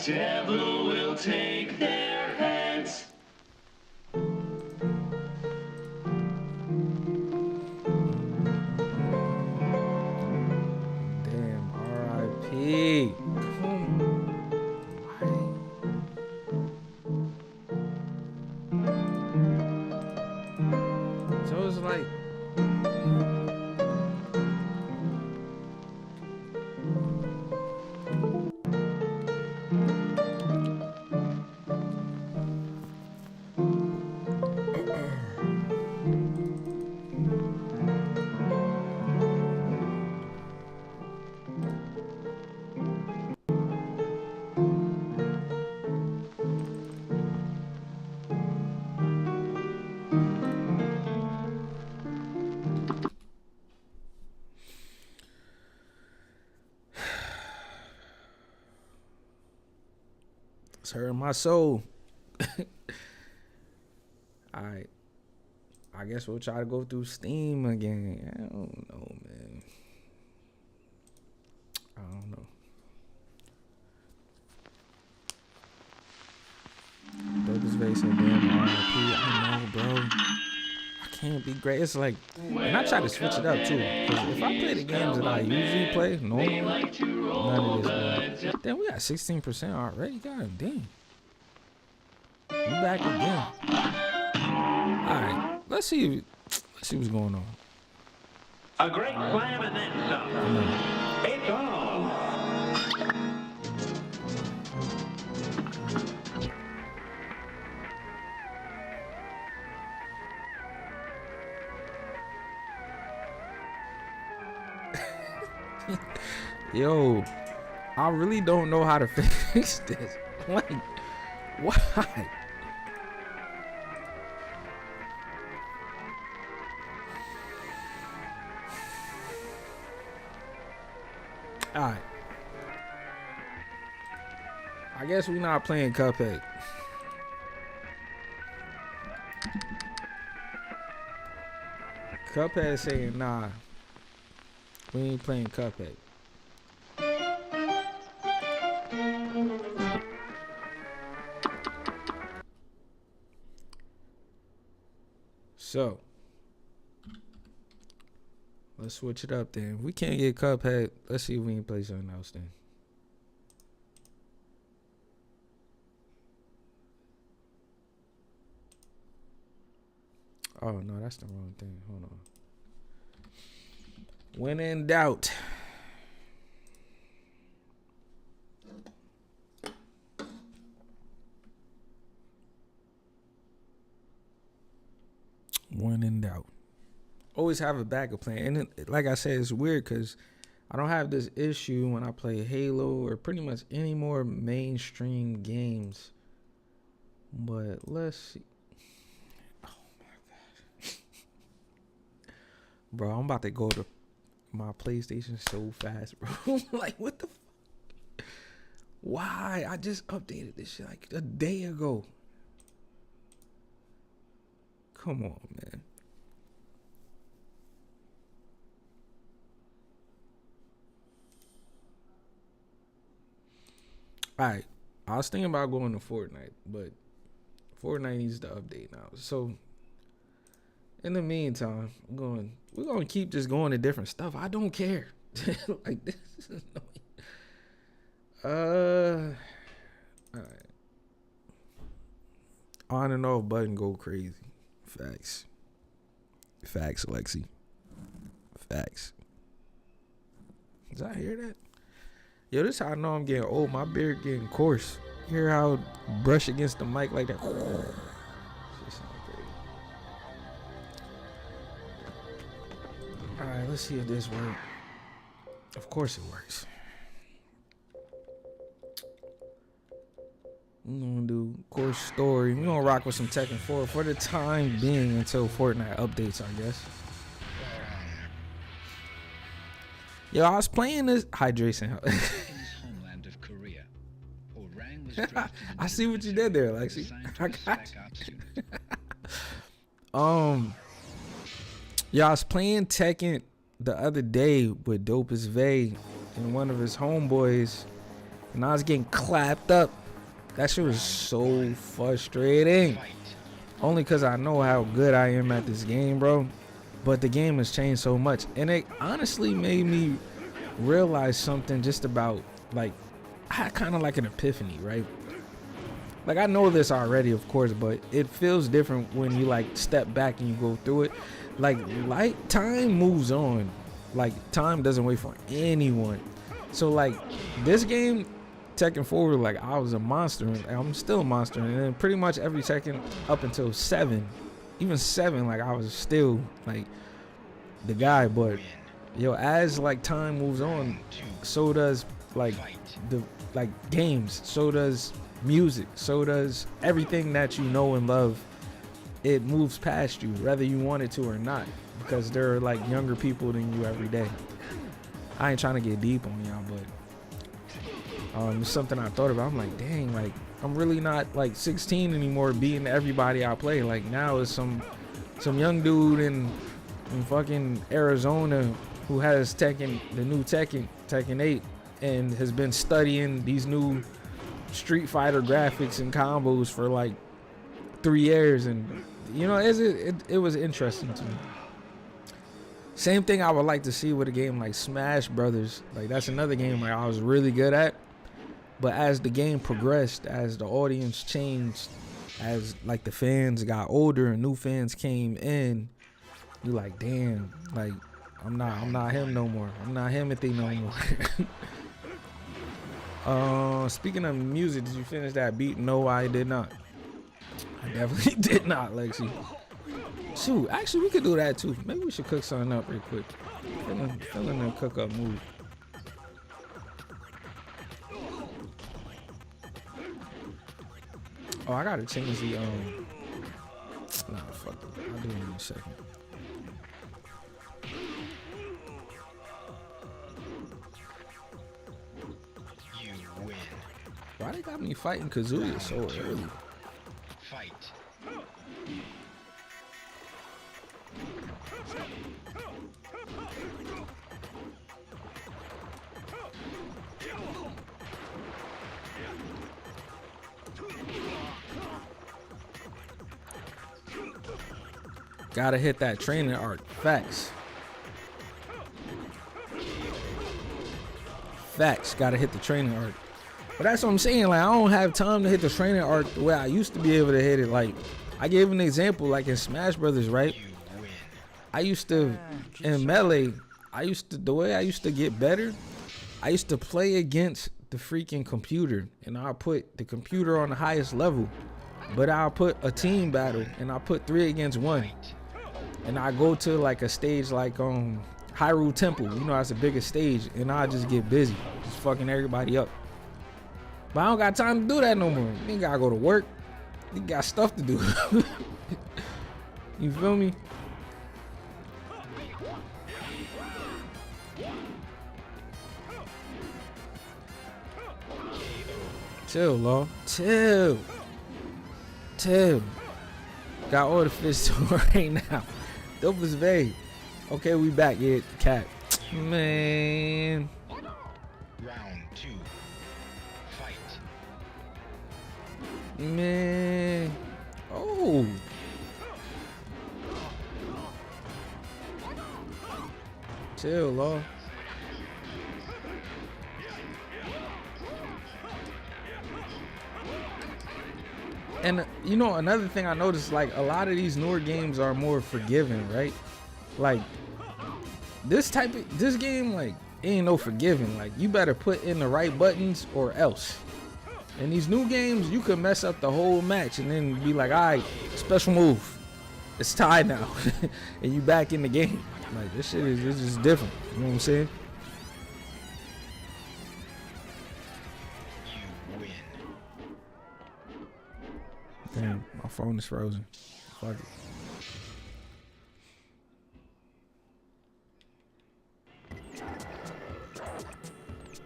devil will take their heads. Damn, R.I.P. So it's like, it's hurting my soul. Alright. I guess we'll try to go through Steam again. I don't know, man. I don't know. Douglas Vase said, damn, RIP. I know, bro. I can't be great. It's like, and I try to switch it up too. Because if I play the games that I usually play, normally, none of this good. Damn, we got 16% already. God damn. We back again. Alright, let's see what's going on. A great slam and then some. It's on. Yo, I really don't know how to fix this. Like, why? Alright. I guess we're not playing Cuphead. Cuphead saying, nah, we ain't playing Cuphead. So, let's switch it up then. If we can't get Cuphead, let's see if we can play something else then. Oh, no, that's the wrong thing. Hold on. When in doubt. When in doubt. Always have a backup plan. And like I said, it's weird because I don't have this issue when I play Halo or pretty much any more mainstream games. But let's see. Oh my god. Bro, I'm about to go to my PlayStation so fast, bro. Like, what the fuck? Why? I just updated this shit like a day ago. Come on, man. Alright. I was thinking about going to Fortnite, but Fortnite needs to update now. So in the meantime, we're gonna keep just going to different stuff. I don't care. Like, this is annoying. Alright. On and off button go crazy. Facts. Facts, Lexi. Facts. Did I hear that? Yo, this is how I know I'm getting old. My beard getting coarse. You hear how I brush against the mic like that? Shit sound crazy. Alright, let's see if this works. Of course it works. We're gonna do course story. We're gonna rock with some Tekken 4 for the time being until Fortnite updates, I guess. Yo, I was playing this hydration. In his homeland of Korea, Orang was drafted I into see the what you did there, military, Lexi. assigned I to a got Spec Ops you. unit. Yeah, I was playing Tekken the other day with Dopest Vay, and one of his homeboys, and I was getting clapped up. That shit was so frustrating. Only because I know how good I am at this game, bro. But the game has changed so much. And it honestly made me realize something just about, like, I had kind of like an epiphany, right? Like, I know this already, of course, but it feels different when you, like, step back and you go through it. Like time moves on. Like, time doesn't wait for anyone. So, like, this game, Tekken 4, like, I was a monster, and I'm still a monster, and then pretty much every Tekken up until 7, even 7, like, I was still, like, the guy. But, yo, as, like, time moves on, so does, like, the, like, games, so does music, so does everything that you know and love. It moves past you, whether you want it to or not, because there are, like, younger people than you every day. I ain't trying to get deep on y'all, but it's something I thought about. I'm like, dang, like, I'm really not, like, 16 anymore, beating everybody I play. Like, now it's some young dude in fucking Arizona who has the new Tekken 8, and has been studying these new Street Fighter graphics and combos for like 3 years, and you know, it was interesting to me. Same thing I would like to see with a game like Smash Brothers. Like, that's another game like I was really good at. But as the game progressed, as the audience changed, as like the fans got older and new fans came in, you're like, damn, like I'm not him no more. I'm not Himothy no more. Speaking of music, did you finish that beat? No, I did not. I definitely did not, Lexi. Shoot, actually we could do that too. Maybe we should cook something up real quick. Feeling a cook up mood. Oh, I gotta change the nah, fuck it. I'll do it in a second. You win. Why they got me fighting Kazuya so early? Fight. Gotta hit that training arc. Facts. Facts. Gotta hit the training arc. But that's what I'm saying. Like, I don't have time to hit the training arc the way I used to be able to hit it. Like, I gave an example, like in Smash Brothers, right? I used to, in Melee, the way I used to get better, I used to play against the freaking computer, and I'll put the computer on the highest level, but I'll put a team battle, and I'll put 3 against 1. And I go to like a stage like Hyrule Temple, you know, that's the biggest stage, and I just get busy, just fucking everybody up. But I don't got time to do that no more. You gotta go to work. You got stuff to do. You feel me? Chill, Law. Chill. Got all the fish right now. Dope is vague. Okay, we back. Yeah, cat. Man. Round 2. Fight. Man. Oh. Chill, Law. And you know, another thing I noticed, like, a lot of these newer games are more forgiving, right? Like, this game, like, ain't no forgiving. Like, you better put in the right buttons or else. In these new games, you could mess up the whole match and then be like, all right, special move. It's tied now. And you back in the game. Like, this shit is just different. You know what I'm saying? You win. Damn, my phone is frozen. Fuck it.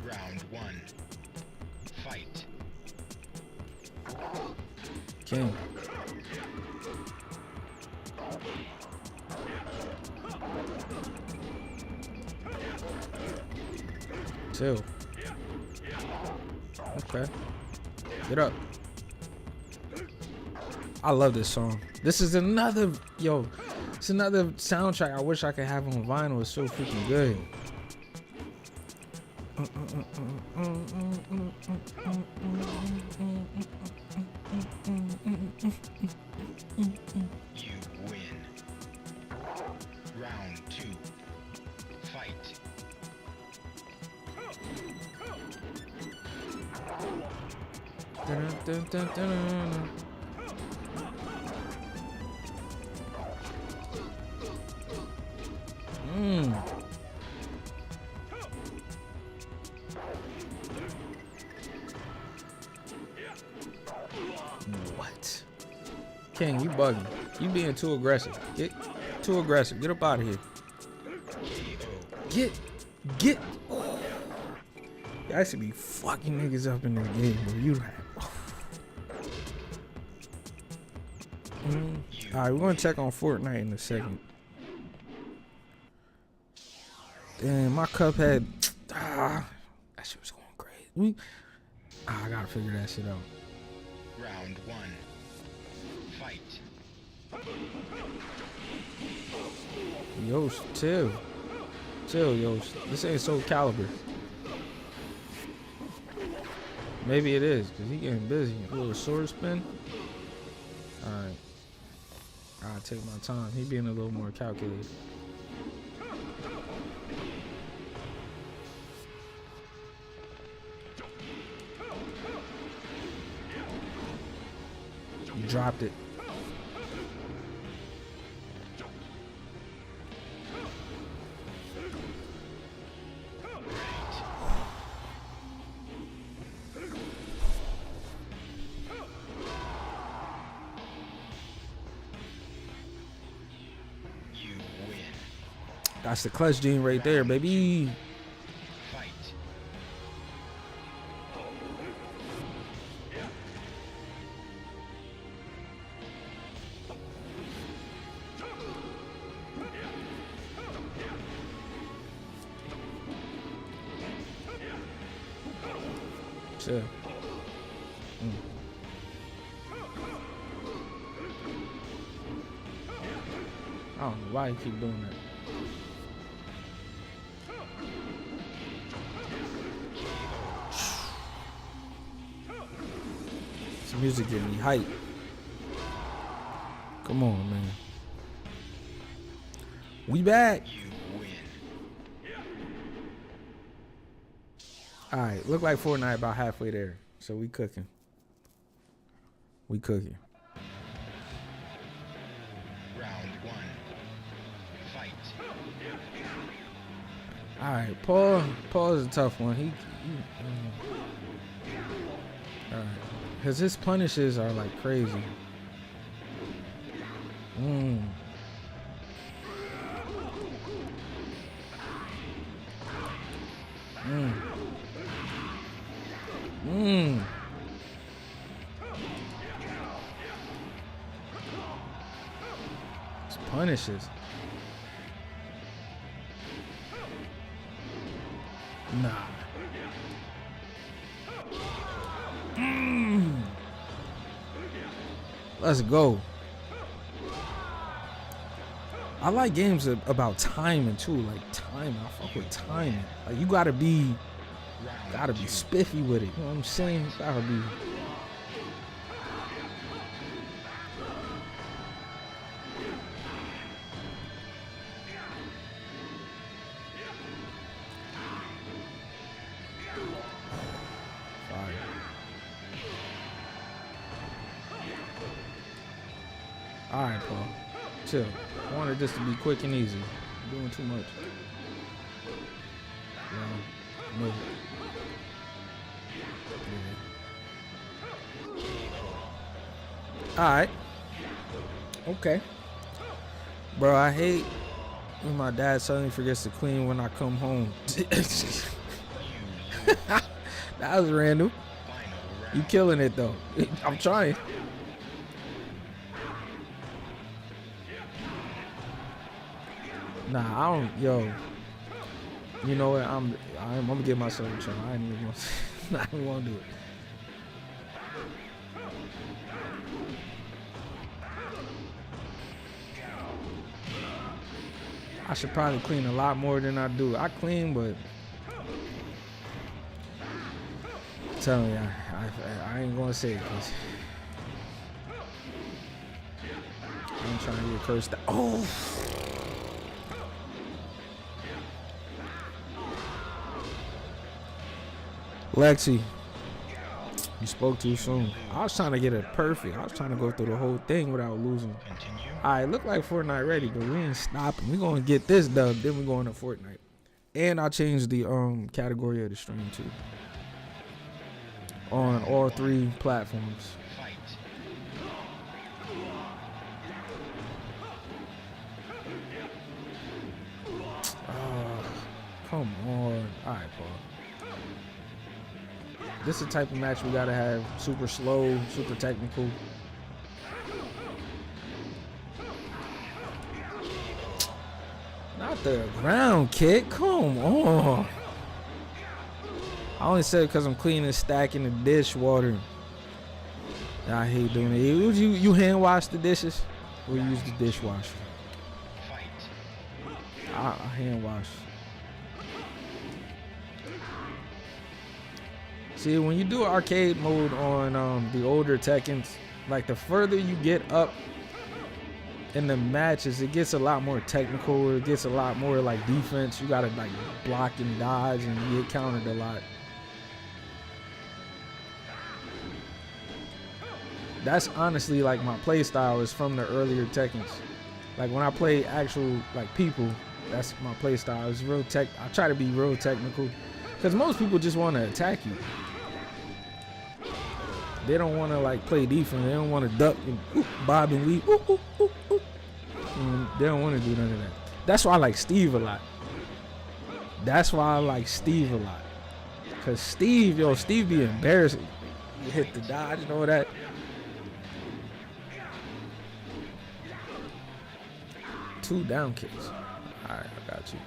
Round 1. Fight. King. Chill. Okay. Get up. I love this song. This is another, yo, it's another soundtrack I wish I could have on vinyl. It's so freaking good. You win. Round 2. Fight. What? King, you bugging. You being too aggressive. Get too aggressive. Get up out of here. Get. I should be fucking niggas up in this game, bro. You have. Alright, we're gonna check on Fortnite in a second. Damn, my Cuphead. That shit was going crazy. I gotta figure that shit out. Round 1. Fight. Yosh, chill. Chill, Yosh. This ain't Soul Calibur. Maybe it is, because he getting busy. A little sword spin. Alright. I'll take my time. He being a little more calculated. You dropped it. That's the clutch gene right there, baby. Fight. Chill. I don't know why you keep doing that. This music getting me hype. Come on, man. We back. You win. All right, look like Fortnite about halfway there, so we cooking. We cooking. Round 1. Fight. All right, Paul is a tough one. All right, because his punishes are like crazy. His punishes. Nah. Let's go. I like games about timing too, like timing. I fuck with timing. Like you gotta be spiffy with it. You know what I'm saying? You gotta be. Alright, Paul. Chill. I wanted this to be quick and easy. I'm doing too much. Yeah. No. Yeah. Alright. Okay. Bro, I hate when my dad suddenly forgets to clean when I come home. That was random. You killing it though. I'm trying. Nah, I don't. Yo, you know what? I'm gonna give myself a try. I ain't even gonna do it. I should probably clean a lot more than I do. I clean, but I'm telling you, I ain't gonna say it, cause I ain't trying to get cursed out. Oh! Lexi, you spoke too soon. I was trying to get it perfect. I was trying to go through the whole thing without losing. Alright, look like Fortnite ready, but we ain't stopping. We gonna get this dub, then we going to Fortnite. And I changed the category of the stream too. On all 3 platforms. Come on. Alright, Paul. This is the type of match we gotta have. Super slow, super technical. Not the ground kick. Come on. I only said it because I'm cleaning, stacking the dishwater. I hate doing it. You hand wash the dishes or you use the dishwasher? I hand wash. See, when you do arcade mode on the older Tekkens, like the further you get up in the matches, it gets a lot more technical. It gets a lot more like defense. You gotta like block and dodge and get countered a lot. That's honestly like my play style is from the earlier Tekkens. Like when I play actual like people, that's my play style. It's real tech. I try to be real technical because most people just want to attack you. They don't want to like play defense. They don't want to duck and bob and weave. They don't want to do none of that. That's why I like Steve a lot. That's why I like Steve a lot. Cause Steve be embarrassing. You hit the dodge and all that. Two down kicks. All right, I got you.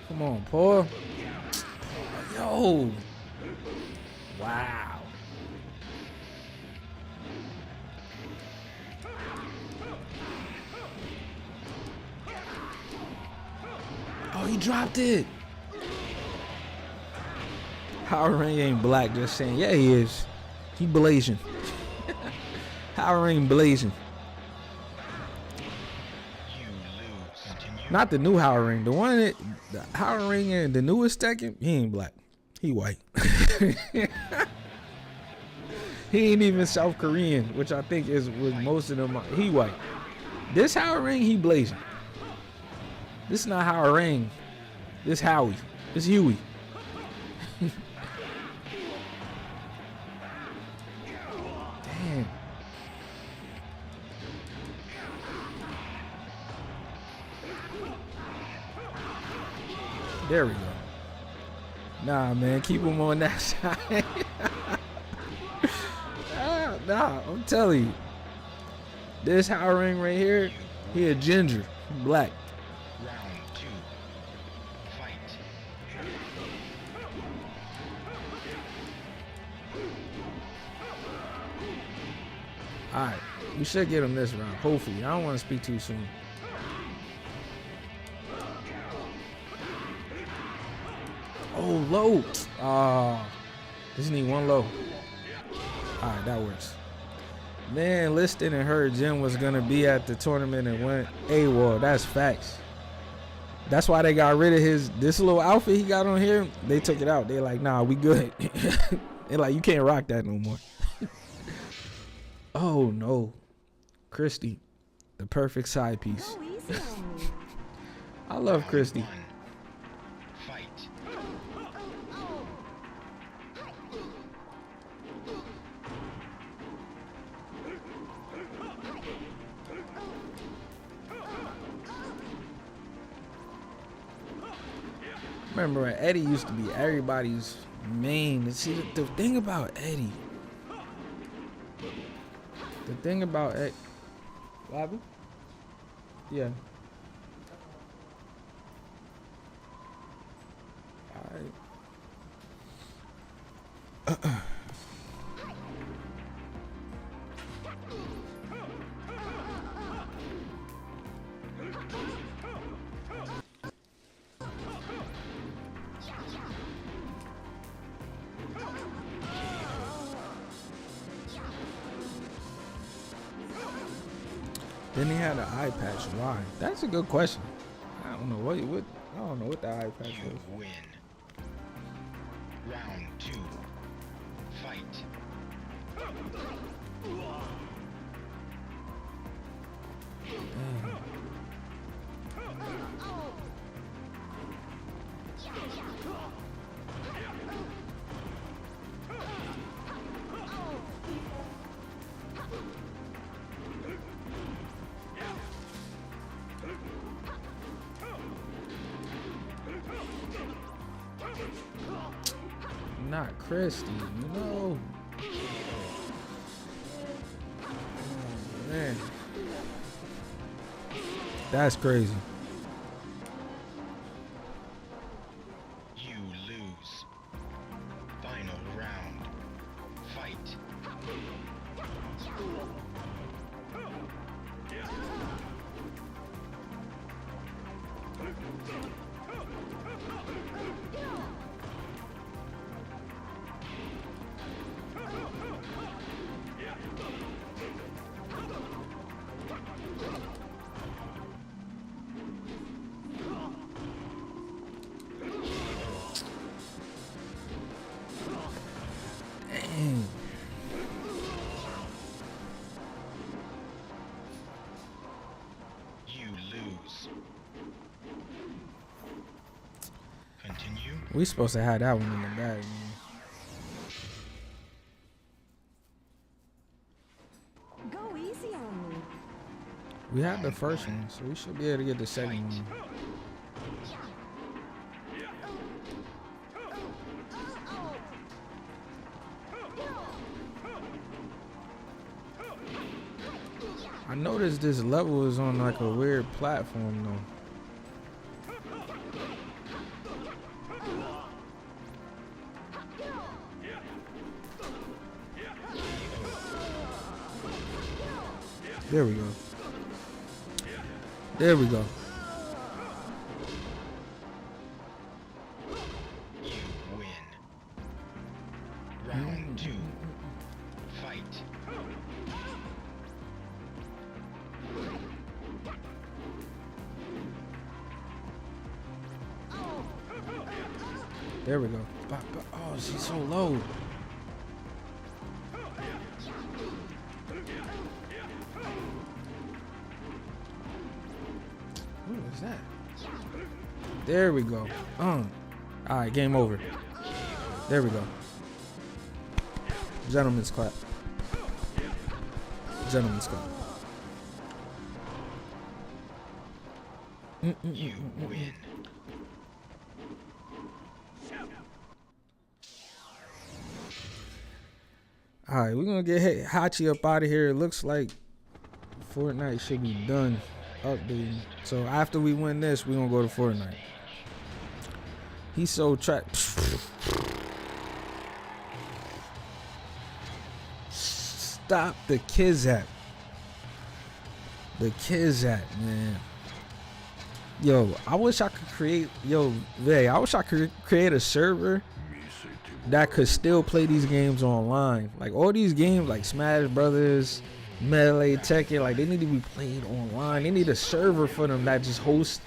Come on, Paul. Yo. Wow. Oh, he dropped it. Power Ring ain't black, just saying. Yeah, he is. He blazing. Power Ring blazing. Not the new Power Ring. The one that the Power Ring and the newest Tekken, he ain't black. He white. He ain't even South Korean, which I think is with most of them. He white. This Power Ring, he blazing. This is not Power Ring. This Howie. This Huey. Damn. There we go. Nah, man, keep him on that side. Nah, I'm telling you. This Power Ring right here, he a ginger, black. Round 2. Fight. All right, we should get him this round. Hopefully, I don't want to speak too soon. Oh, low. Just need one low. All right, that works. Man, Liston and her Jim was gonna be at the tournament and went AWOL. That's facts. That's why they got rid of this little outfit he got on here. They took it out. They like, nah, we good. They like, you can't rock that no more. Oh no, Christy, the perfect side piece. I love Christy. Remember when Eddie used to be everybody's main. See, the thing about Eddie. The thing about Eddie. Bobby? Yeah. Then he had an eye patch. Why? That's a good question. I don't know what I don't know what the eye patch You was. win. Round 2. Fight. Not Christy, no. Oh, man. That's crazy. You lose. Final round. Fight. Dang. You lose. Continue. We supposed to have that one in the bag, man. Go easy on me. We had the first one, so we should be able to get the second one. I noticed this level is on like a weird platform though. There we go. There we go. You win. Round 2. Fight. There we go. Oh, she's so low. What was that? There we go. All right, game over. There we go. Gentleman's clap. Gentleman's clap. You win. All right, we're gonna get Hachi up out of here. It looks like Fortnite should be done updating. So after we win this, we're gonna go to Fortnite. He's so trapped. Stop the Kizat. The Kizat, man. Yo, I wish I could create. Yo, Vay, I wish I could create a server that could still play these games online. Like all these games, like Smash Brothers, Melee, Tekken, like they need to be played online. They need a server for them that just hosts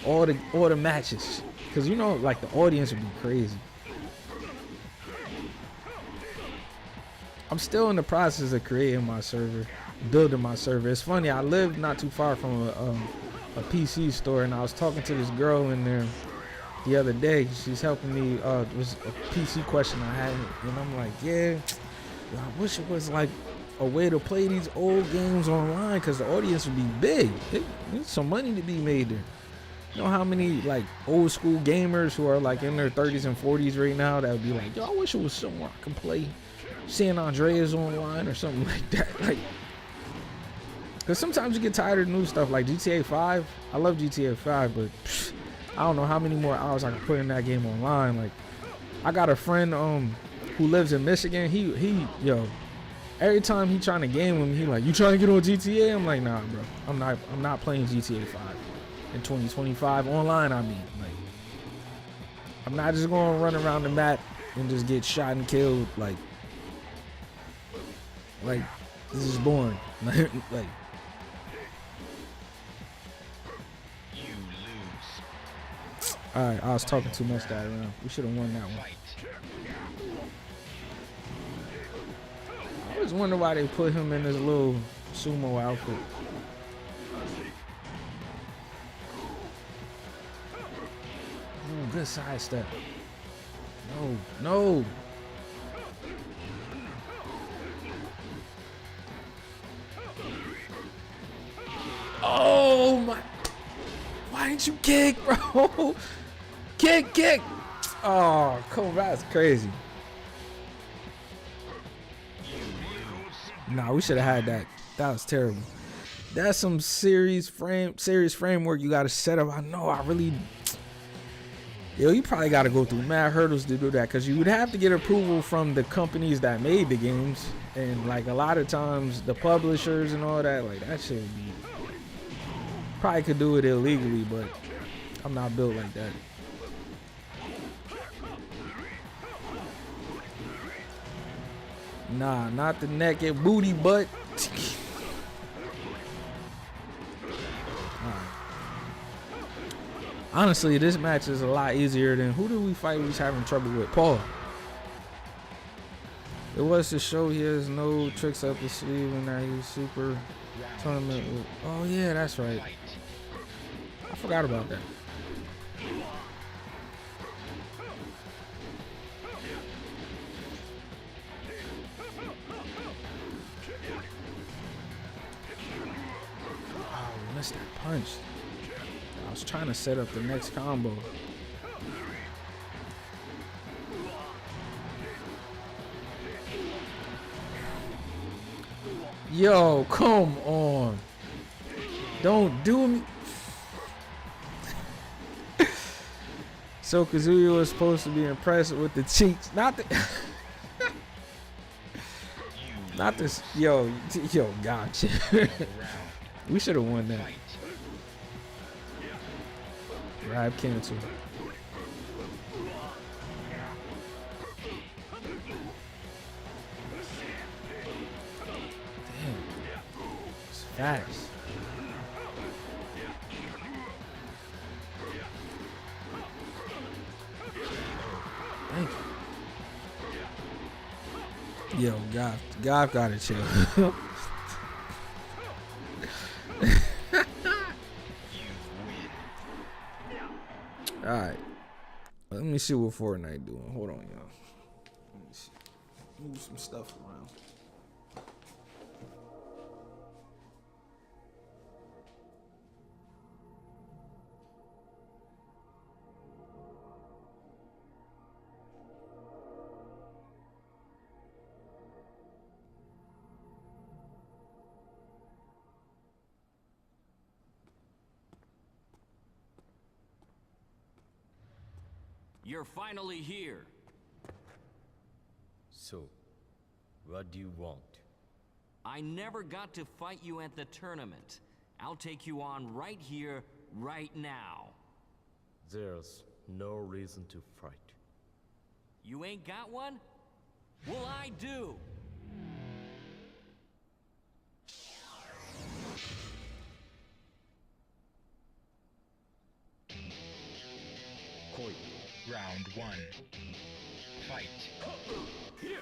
all the matches. Cause you know, like the audience would be crazy. I'm still in the process of creating my server, building my server. It's funny, I live not too far from a PC store, and I was talking to this girl in there the other day. She's helping me. It was a PC question I had, and I'm like, yeah, I wish it was like a way to play these old games online, because the audience would be big. There's some money to be made there. You know how many like old school gamers who are like in their 30s and 40s right now that would be like, yo, I wish it was somewhere I can play San Andreas online or something like that. Like, because sometimes you get tired of new stuff like GTA 5. I love GTA 5, but I don't know how many more hours I can put in that game online. Like, I got a friend who lives in Michigan, he yo, every time he trying to game with me, he like, you trying to get on GTA? I'm like, nah, bro. I'm not playing GTA 5 in 2025 online. I mean, like, I'm not just gonna run around the map and just get shot and killed. Like this is boring. Like, You lose. all right, I was talking too much that round. We should have won that one. Fight. I always wonder why they put him in this little sumo outfit. Ooh, good side step. No. Oh my. Why didn't you kick, bro? Kick. Oh, cool. That's crazy. Nah, we should have had that. That was terrible. That's some serious framework you got to set up. I know. I really. Yo, you probably got to go through mad hurdles to do that, because you would have to get approval from the companies that made the games, and like a lot of times the publishers and all that. Like that shit would be. Probably could do it illegally, but I'm not built like that. Nah, not the naked booty butt. Honestly, this match is a lot easier than who did we fight we was having trouble with? Paul. It was to show he has no tricks up his sleeve and that he's super tournament with. Oh yeah, that's right. I forgot about that. Oh, we missed that punch. I was trying to set up the next combo. Yo, come on. Don't do me. So Kazuya was supposed to be impressed with the cheeks. Not this. Yo, gotcha. We should have won that. Grab cancel. Damn. It's fast. Thank you. Yo, God gotta chill. Alright. Let me see what Fortnite doing. Hold on, y'all. Let me see. Move some stuff around. You're finally here. So, what do you want? I never got to fight you at the tournament. I'll take you on right here, right now. There's no reason to fight. You ain't got one? Well, I do. Koi. Round 1. Fight. Yeah,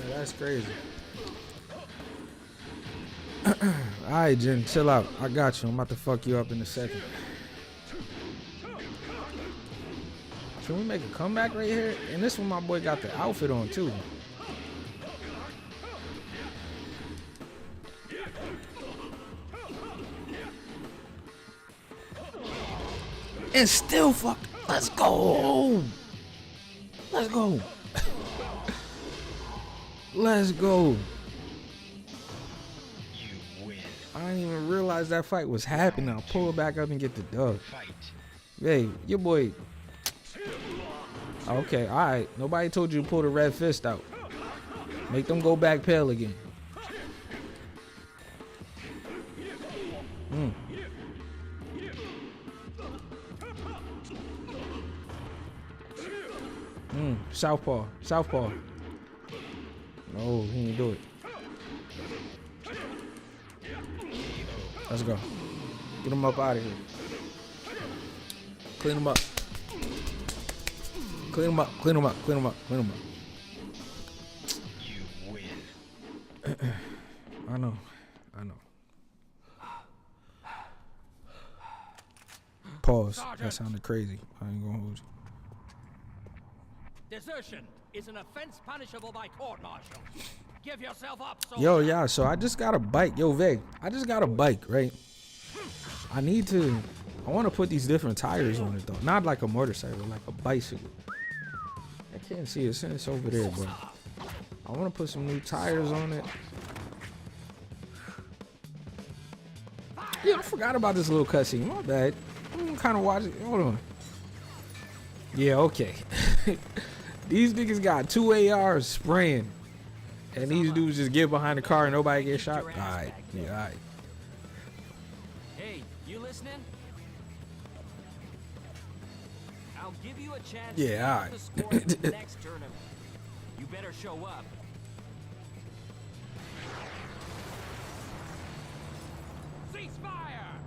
that's crazy. Alright, Jen, chill out. I got you. I'm about to fuck you up in a second. Can we make a comeback right here? And this one, my boy got the outfit on too. And still fucked. Let's go. Let's go. Let's go. You win. I didn't even realize that fight was happening. I'll pull it back up and get the dub. Fight. Hey, your boy. Okay, all right. Nobody told you to pull the red fist out. Make them go back pale again. Southpaw. Southpaw. No, he didn't do it. Let's go. Get him up out of here. Clean him up. Clean him up. Clean him up. Clean him up. Clean him up. You win. I know. I know. Pause. That sounded crazy. I ain't gonna hold you. Desertion is an offense punishable by court-martial. Give yourself up, soldier. Yo, yeah, so I just got a bike. Yo, Veg, I just got a bike, right? I want to put these different tires on it, though. Not like a motorcycle, like a bicycle. I can't see it. It's over there, but I want to put some new tires on it. Yeah, I forgot about this little cutscene. My bad. I'm kind of watching. Hold on. Yeah, okay. These niggas got 2 ARs spraying. And these dudes just get behind the car and nobody get shot. Alright. Yeah, alright. Hey, you listening? I'll give you a chance Yeah, to get alright. the score in the next tournament. You better show up. Ceasefire!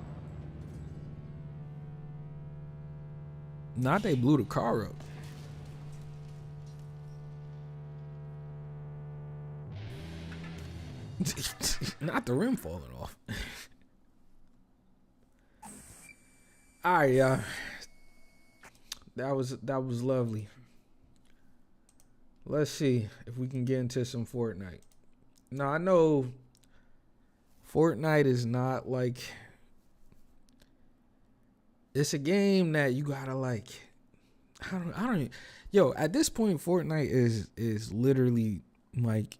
Not they blew the car up. Not the rim falling off. All right, y'all. That was lovely. Let's see if we can get into some Fortnite. Now I know Fortnite is not like, it's a game that you gotta like. I don't even, yo, at this point Fortnite is literally like,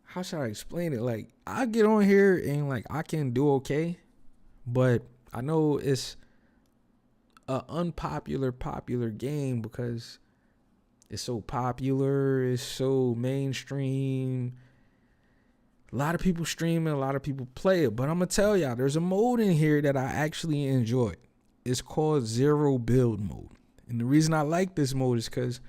how should I explain it? Like, I get on here and like I can do okay, but I know it's a popular game because it's so popular, it's so mainstream. A lot of people stream it, a lot of people play it, but I'm gonna tell y'all, there's a mode in here that I actually enjoy. It's called Zero Build Mode, and the reason I like this mode is because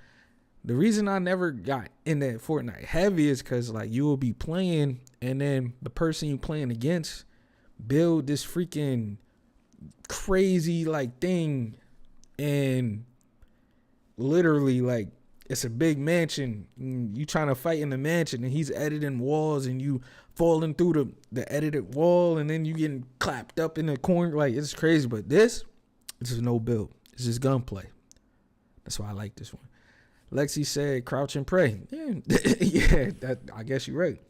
the reason I never got in that Fortnite heavy is because like you will be playing and then the person you playing against build this freaking crazy like thing, and literally like it's a big mansion. You trying to fight in the mansion and he's editing walls and you falling through the edited wall and then you getting clapped up in the corner. Like, it's crazy. But this is no build. It's just gunplay. That's why I like this one. Lexi said crouch and pray. Yeah, yeah, that, I guess you're right.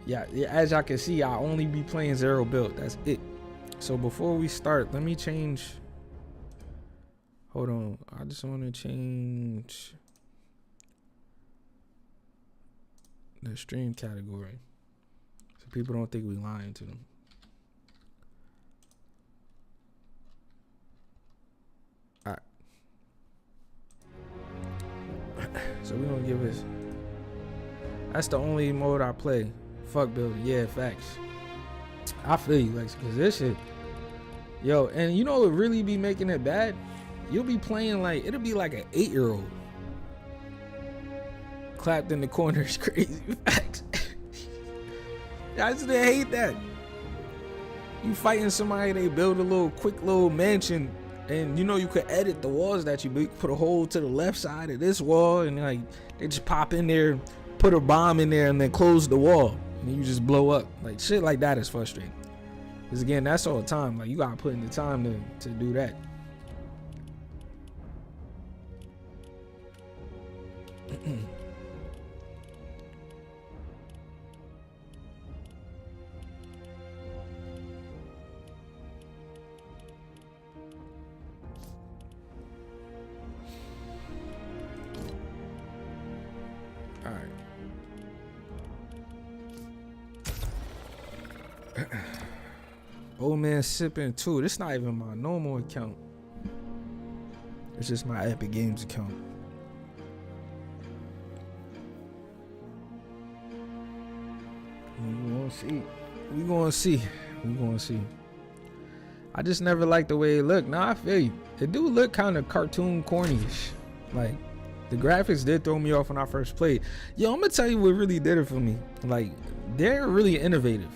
Yeah, as y'all can see, I only be playing Zero Build. That's it. So before we start, let me change. Hold on. I just want to change the stream category so people don't think we lying to them. All right. So we're going to give this. That's the only mode I play. Fuck building. Yeah, facts. I feel you, Lex, because this shit. Yo, and you know what really be making it bad? You'll be playing like, it'll be like an 8-year-old. Clapped in the corner is crazy. Facts. I just hate that. You fighting somebody, they build a little quick little mansion, and you know you could edit the walls that you build. Put a hole to the left side of this wall, and like they just pop in there, put a bomb in there, and then close the wall, and you just blow up. Like shit like that is frustrating. Because again, that's all the time. Like you gotta put in the time to do that. Old man sipping too. This not even my normal account. It's just my Epic Games account. We gonna see. We gonna see. We gonna see. I just never liked the way it looked. Nah, I feel you. It do look kind of cartoon corny-ish. Like, the graphics did throw me off when I first played. Yo, I'm gonna tell you what really did it for me. Like, they're really innovative.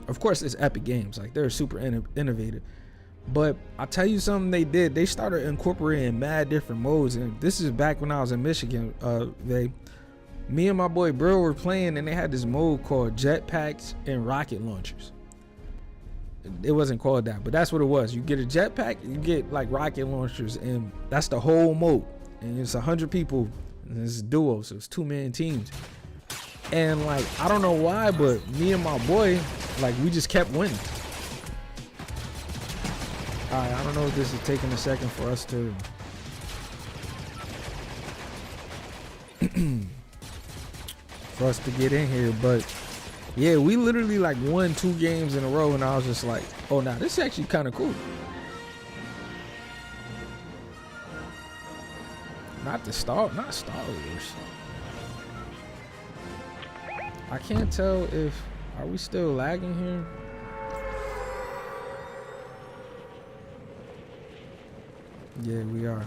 Of course, it's Epic Games. Like, they're super innovative. But I'll tell you something they did. They started incorporating mad different modes. And this is back when I was in Michigan. Me and my boy Bro were playing, and they had this mode called jetpacks and rocket launchers. It wasn't called that, but that's what it was. You get a jetpack, you get like rocket launchers, and that's the whole mode. And it's 100 people, and it's duo, so it's 2-man teams. And like, I don't know why, but me and my boy, like, we just kept winning. All right, I don't know if this is taking a second for us to get in here, but yeah, we literally like won 2 games in a row, and I was just like, oh, nah, this is actually kind of cool. Not Star Wars. I can't tell if, are we still lagging here? Yeah, we are.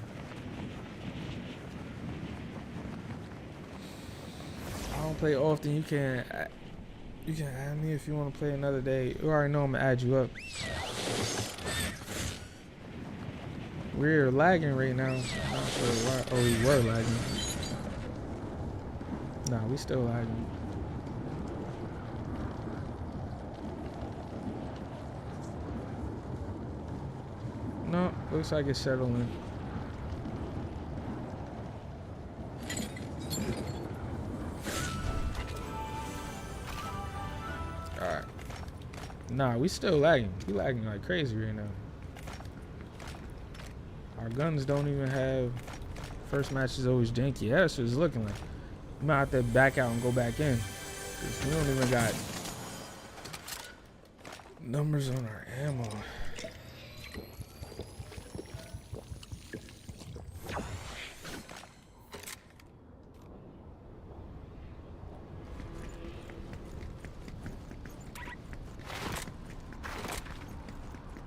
I don't play often. You can add me if you want to play another day. You already know I'm gonna add you up. We're lagging right now. I'm not sure why. Oh, we were lagging. Nah, we still lagging. No, looks like it's settling. Alright. Nah, we still lagging. We lagging like crazy right now. Our guns don't even have... First match is always janky. Yeah, that's what it's looking like. We might have to back out and go back in. Because we don't even got numbers on our ammo.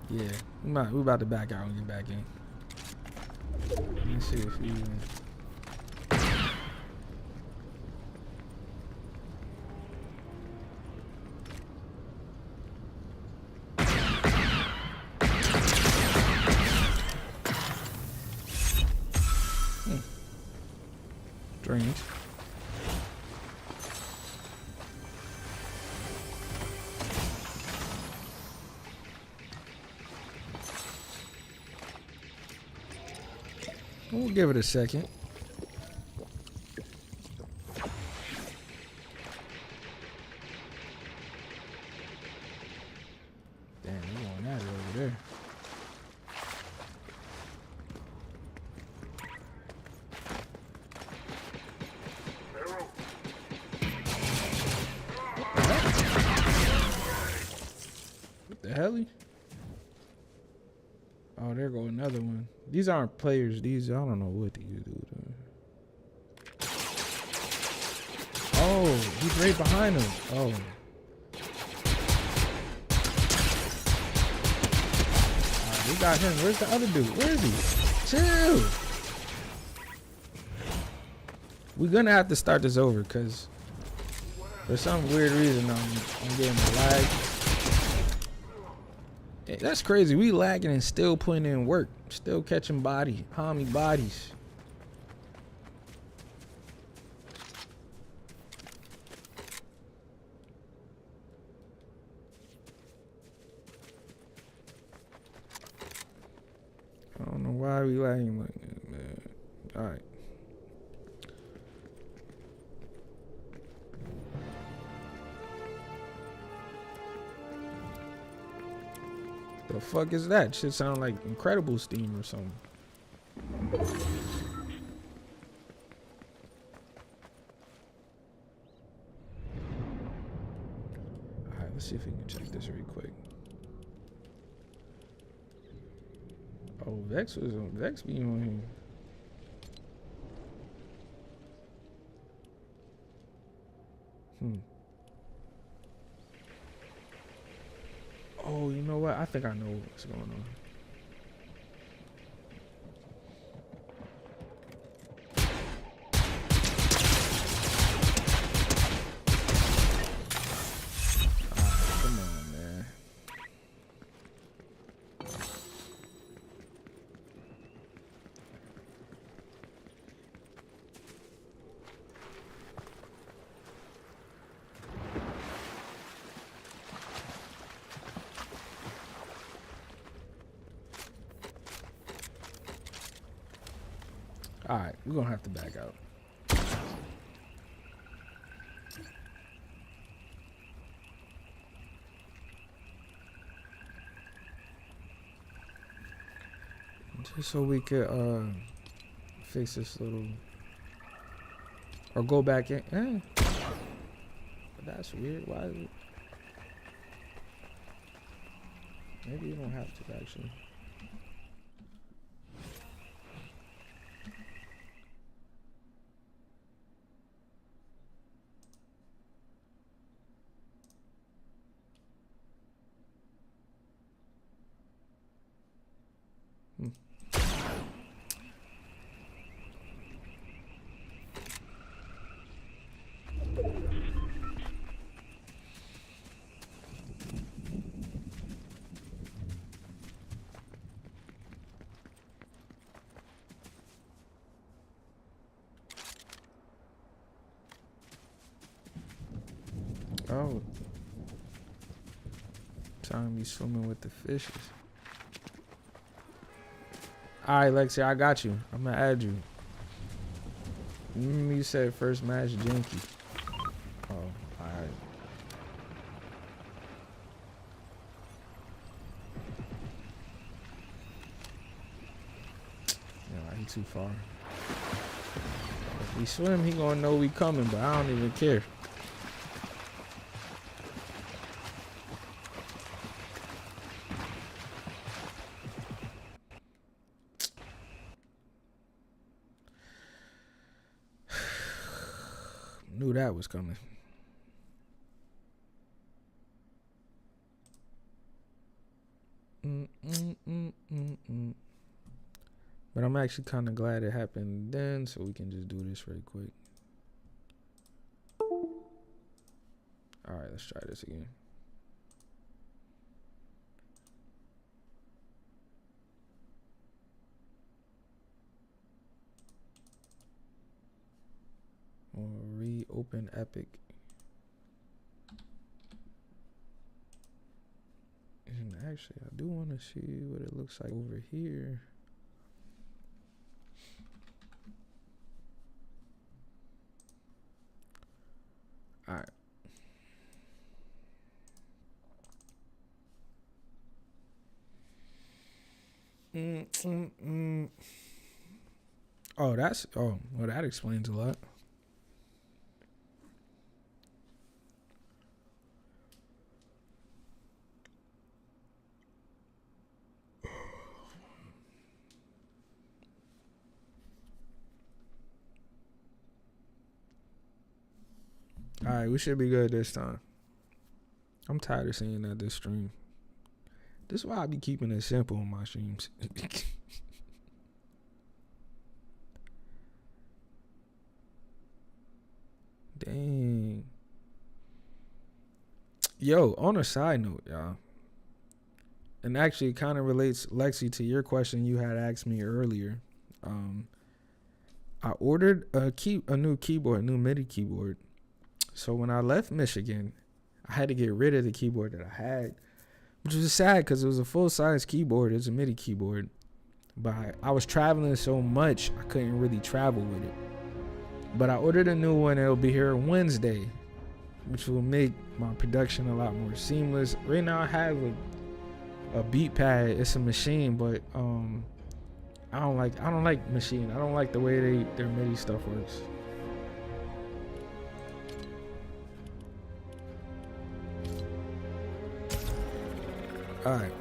Yeah, we about to back out and get back in. Let me see if you... Strange. We'll give it a second. Damn, we want that over there. What the hell? Oh, there go another one. These aren't players. These, I don't know what these do. Oh, he's right behind him. Oh. Alright, we got him. Where's the other dude? Where is he? Chill. We're gonna have to start this over because for some weird reason I'm getting a lag. That's crazy. We lagging and still putting in work. Still catching homie bodies. I don't know why we lagging like that, man. Alright. The fuck is that? Shit sound like Incredible Steam or something. Alright, let's see if we can check this real quick. Oh, Vex was on Vex be on here. Oh, you know what? I think I know what's going on. Come on, man. All right, we're gonna have to back out. Just so we could fix this little, or go back in. But that's weird. Why is it? Maybe you don't have to actually. Oh, time to be swimming with the fishes. All right, Lexi, I got you. I'm gonna add you. You said first match, Jinky. Oh, all right. Yeah, he too far. If we swim, he gonna know we coming, but I don't even care. Knew that was coming. But I'm actually kind of glad it happened then, so we can just do this very quick. All right, let's try this again. Or reopen Epic. And actually, I do want to see what it looks like over here. All right. Oh, well, that explains a lot. All right, we should be good this time. I'm tired of seeing that this stream. This is why I be keeping it simple on my streams. Dang. Yo, on a side note, y'all. And actually it kind of relates, Lexi, to your question you had asked me earlier. I ordered a new keyboard, a new MIDI keyboard. So when I left Michigan, I had to get rid of the keyboard that I had, which was sad because it was a full-size keyboard. It was a MIDI keyboard. But I was traveling so much, I couldn't really travel with it. But I ordered a new one. It'll be here Wednesday, which will make my production a lot more seamless. Right now I have a beat pad. It's a machine, but I don't like machine. I don't like the way their MIDI stuff works. All right.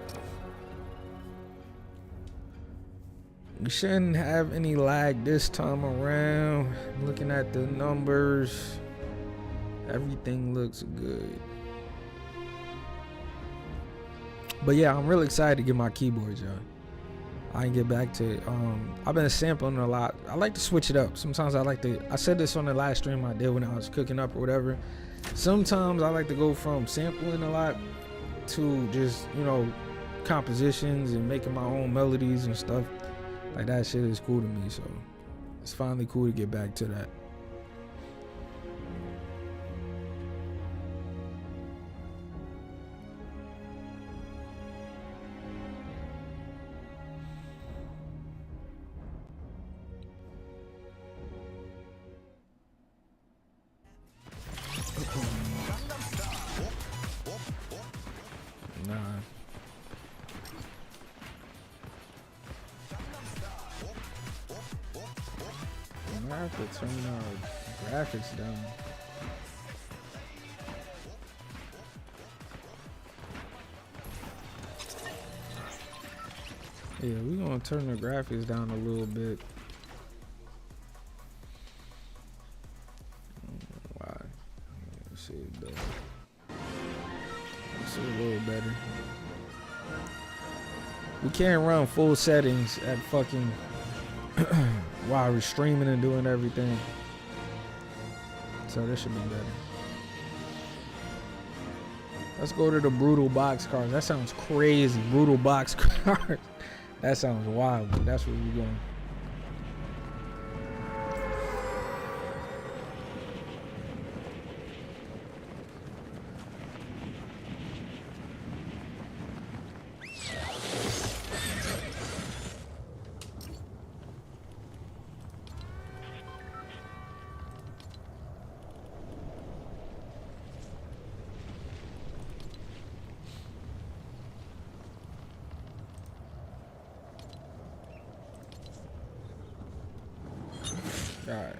We shouldn't have any lag this time around. Looking at the numbers, everything looks good. But yeah, I'm really excited to get my keyboards, y'all. I can get back to it. I've been sampling a lot. I like to switch it up. Sometimes I said this on the last stream I did when I was cooking up or whatever. Sometimes I like to go from sampling a lot to just, you know, compositions and making my own melodies and stuff. Like, that shit is cool to me, so it's finally cool to get back to that. Nah. I have to turn our graphics down. Yeah, we're gonna turn the graphics down a little bit. Why? Let's see it better. Let's see a little better. We can't run full settings at fucking while we're streaming and doing everything. So this should be better. Let's go to the brutal box cars. That sounds crazy. Brutal box cars. That sounds wild, but that's where we're going. All right.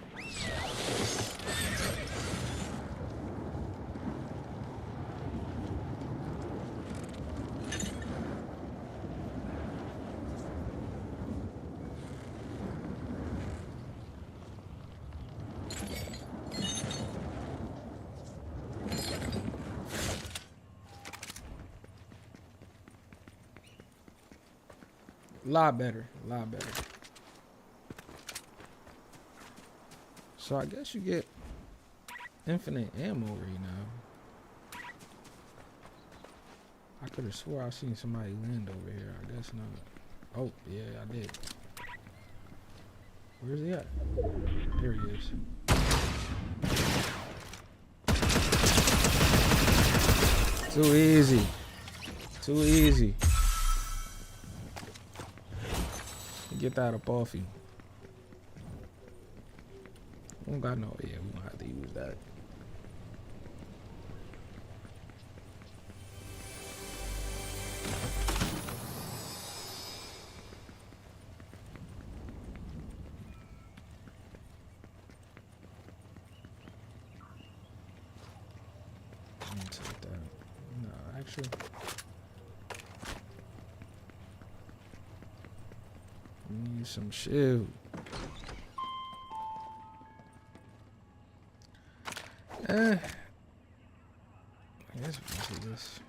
A lot better. So I guess you get infinite ammo right now. I could have swore I seen somebody land over here. I guess not. Oh, yeah, I did. Where's he at? There he is. Too easy. Too easy. Get that up off you. We don't got no, yeah, we don't have to use that. Let me take that. No, actually. We need some shield. I guess we can do this.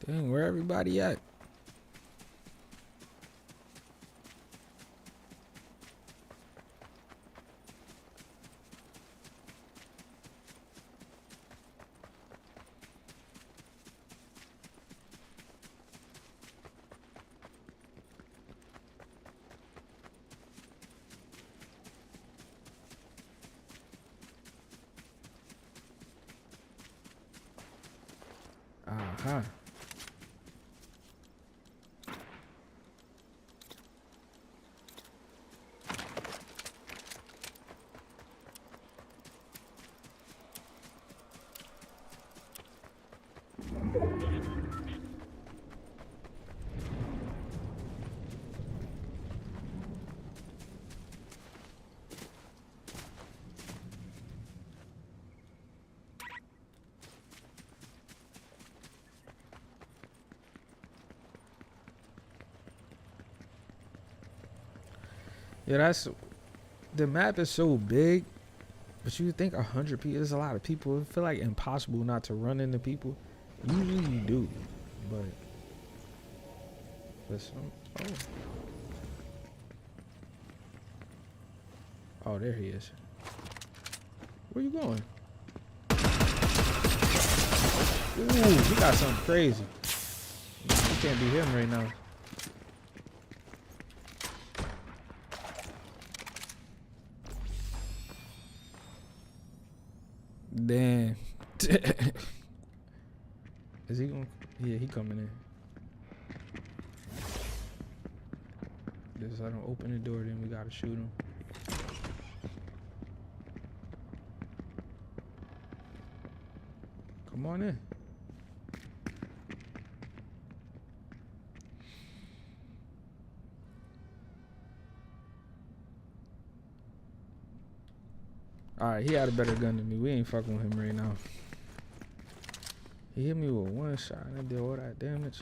Dang, where everybody at? Uh-huh. Yeah, that's the map is so big, but you think 100 people. There's a lot of people. It feel like impossible not to run into people. Usually you do, but some. Oh, there he is. Where you going? Ooh, he got something crazy. You can't be him right now. Damn. Is he going? Yeah, he coming in. Just let him open the door, then we gotta shoot him. Come on in. Alright, he had a better gun than me. We ain't fucking with him right now. He hit me with one shot and I did all that damage.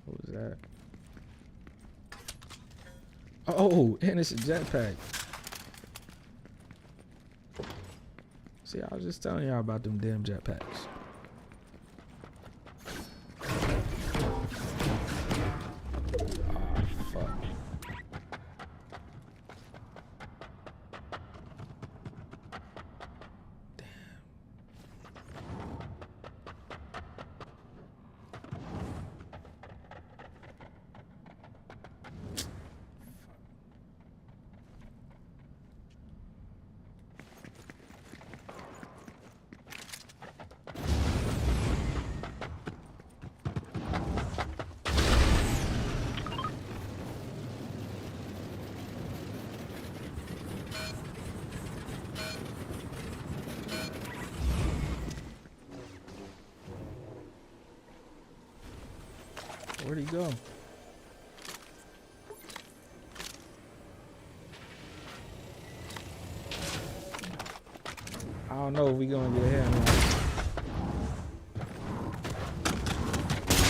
What was that? Oh, and it's a jetpack. See, I was just telling y'all about them damn jetpacks. Ah, fuck. Where'd he go? I don't know if we gonna get him.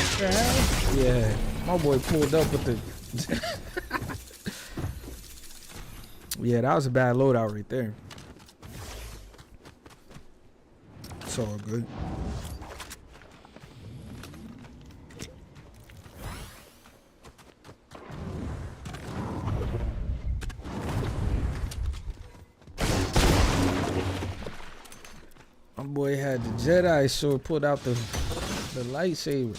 What the hell? Yeah, my boy pulled up with the. Yeah, that was a bad loadout right there. It's all good. My boy had the Jedi sword, pulled out the lightsaber.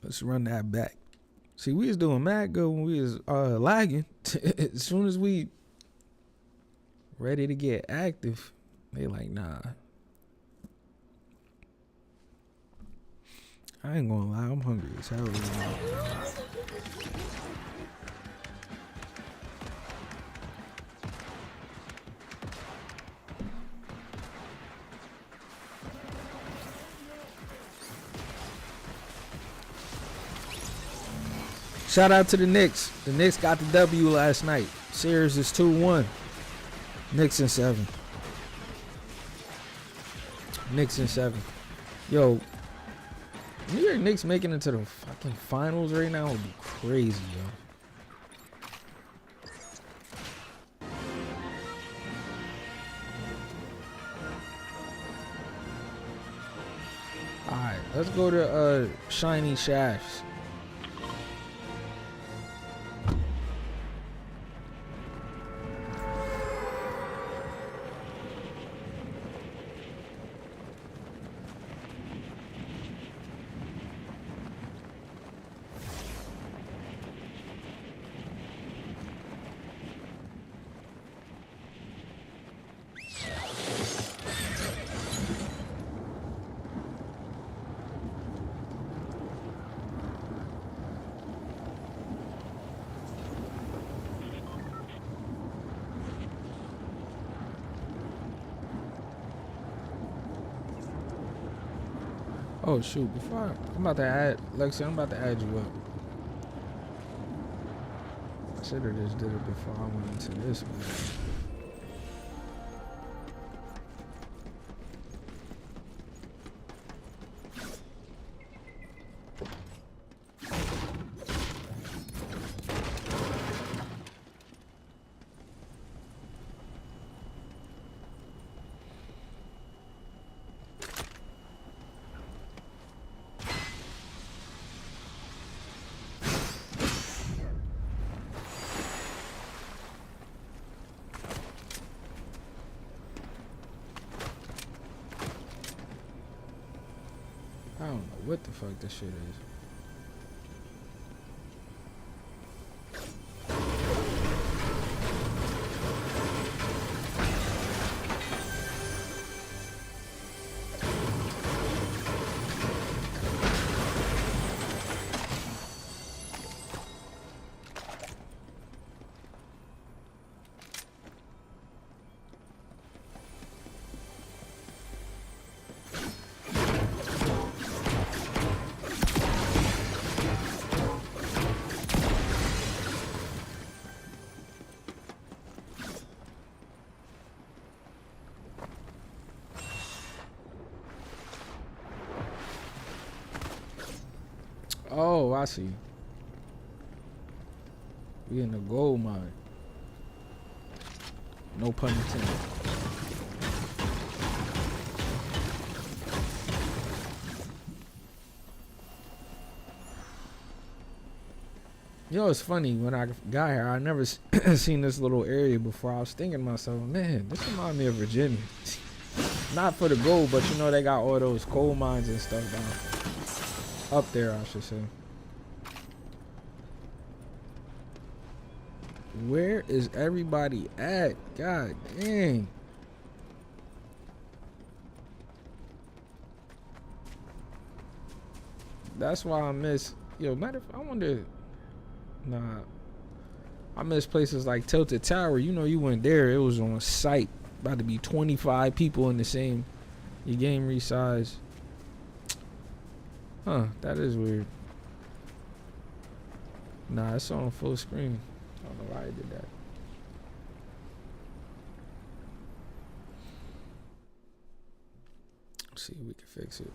Let's run that back. See, we was doing mad good when we was lagging. As soon as we ready to get active, they like, nah. I ain't gonna lie, I'm hungry as hell right now. Shout out to the Knicks. The Knicks got the W last night. Series is 2-1. Knicks in 7. Knicks in 7. Yo, New York Knicks making it to the fucking finals right now would be crazy, yo. Alright, let's go to Shiny Shafts. Oh shoot! I'm about to add Lexi. I'm about to add you up. I should have just did it before I went into this one. I don't know what the fuck this shit is. Oh, I see. We in the gold mine. No pun intended. You know, it's funny, when I got here, I never seen this little area before. I was thinking to myself, man, this reminds me of Virginia. Not for the gold, but you know, they got all those coal mines and stuff down up there, I should say. Where is everybody at? God dang. That's why I miss. Yo, matter of fact, I wonder. Nah. I miss places like Tilted Tower. You know, you went there, it was on site. About to be 25 people in the same. Your game resize. Huh, that is weird. Nah, it's on full screen. I don't know why I did that. Let's see if we can fix it.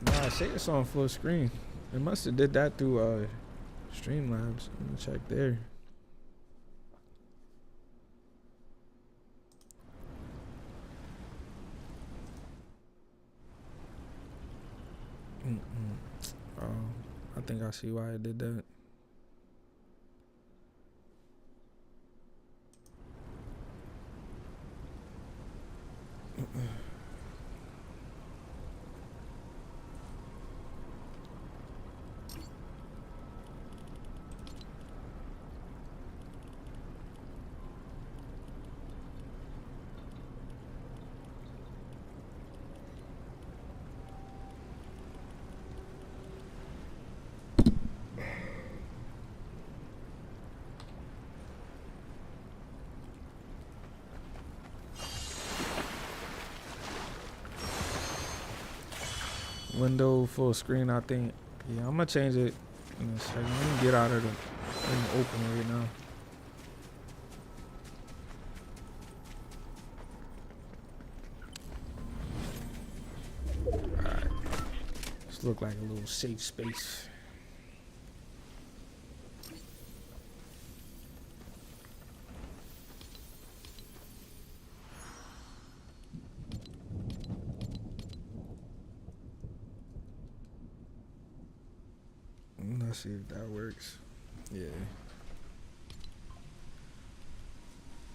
Nah, I say it's on full screen. It must have did that through Streamlabs. I'm gonna check there. Oh, I think I see why it did that. Window full screen, I think. Yeah, I'm gonna change it in a second. Let me get out of the open right now. Alright. This look like a little safe space. Let's see if that works. Yeah.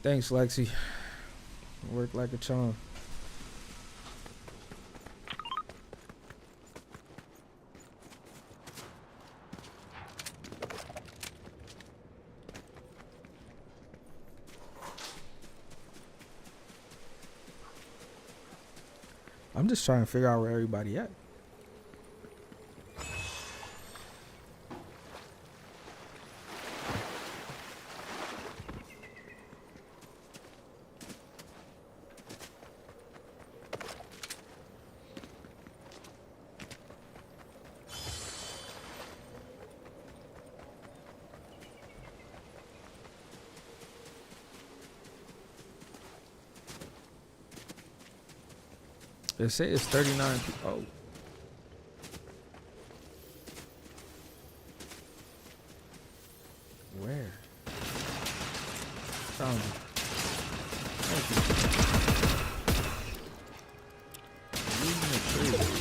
Thanks, Lexi. Worked like a charm. I'm just trying to figure out where everybody at. They say it's 39 people. Oh. Where? Found it. Thank you. Using the tree.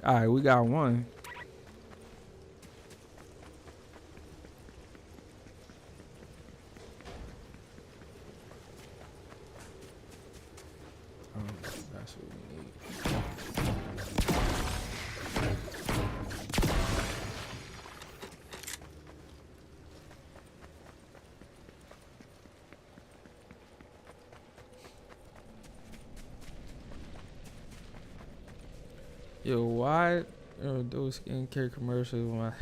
All right, we got one. That's what we need. Yo, why those skincare commercials?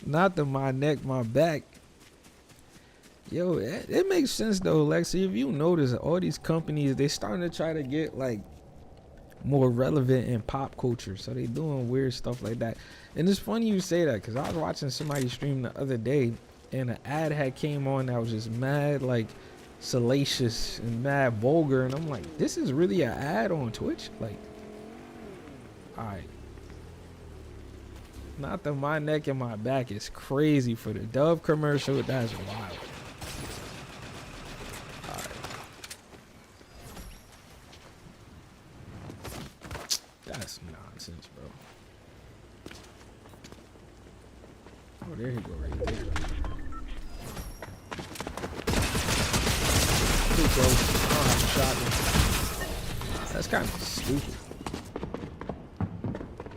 Not the my neck, my back. Yo, it makes sense though, Lexi. If you notice, all these companies, they starting to try to get like more relevant in pop culture, so they doing weird stuff like that. And it's funny you say that, because I was watching somebody stream the other day, and an ad had came on that was just mad like salacious and mad vulgar, and I'm like, this is really an ad on Twitch? Like, alright. Not the my neck and my back is crazy for the Dove commercial. That's wild. Alright. That's nonsense, bro. Oh, there you go, right there. Too close. I don't have a shotgun. That's kind of stupid.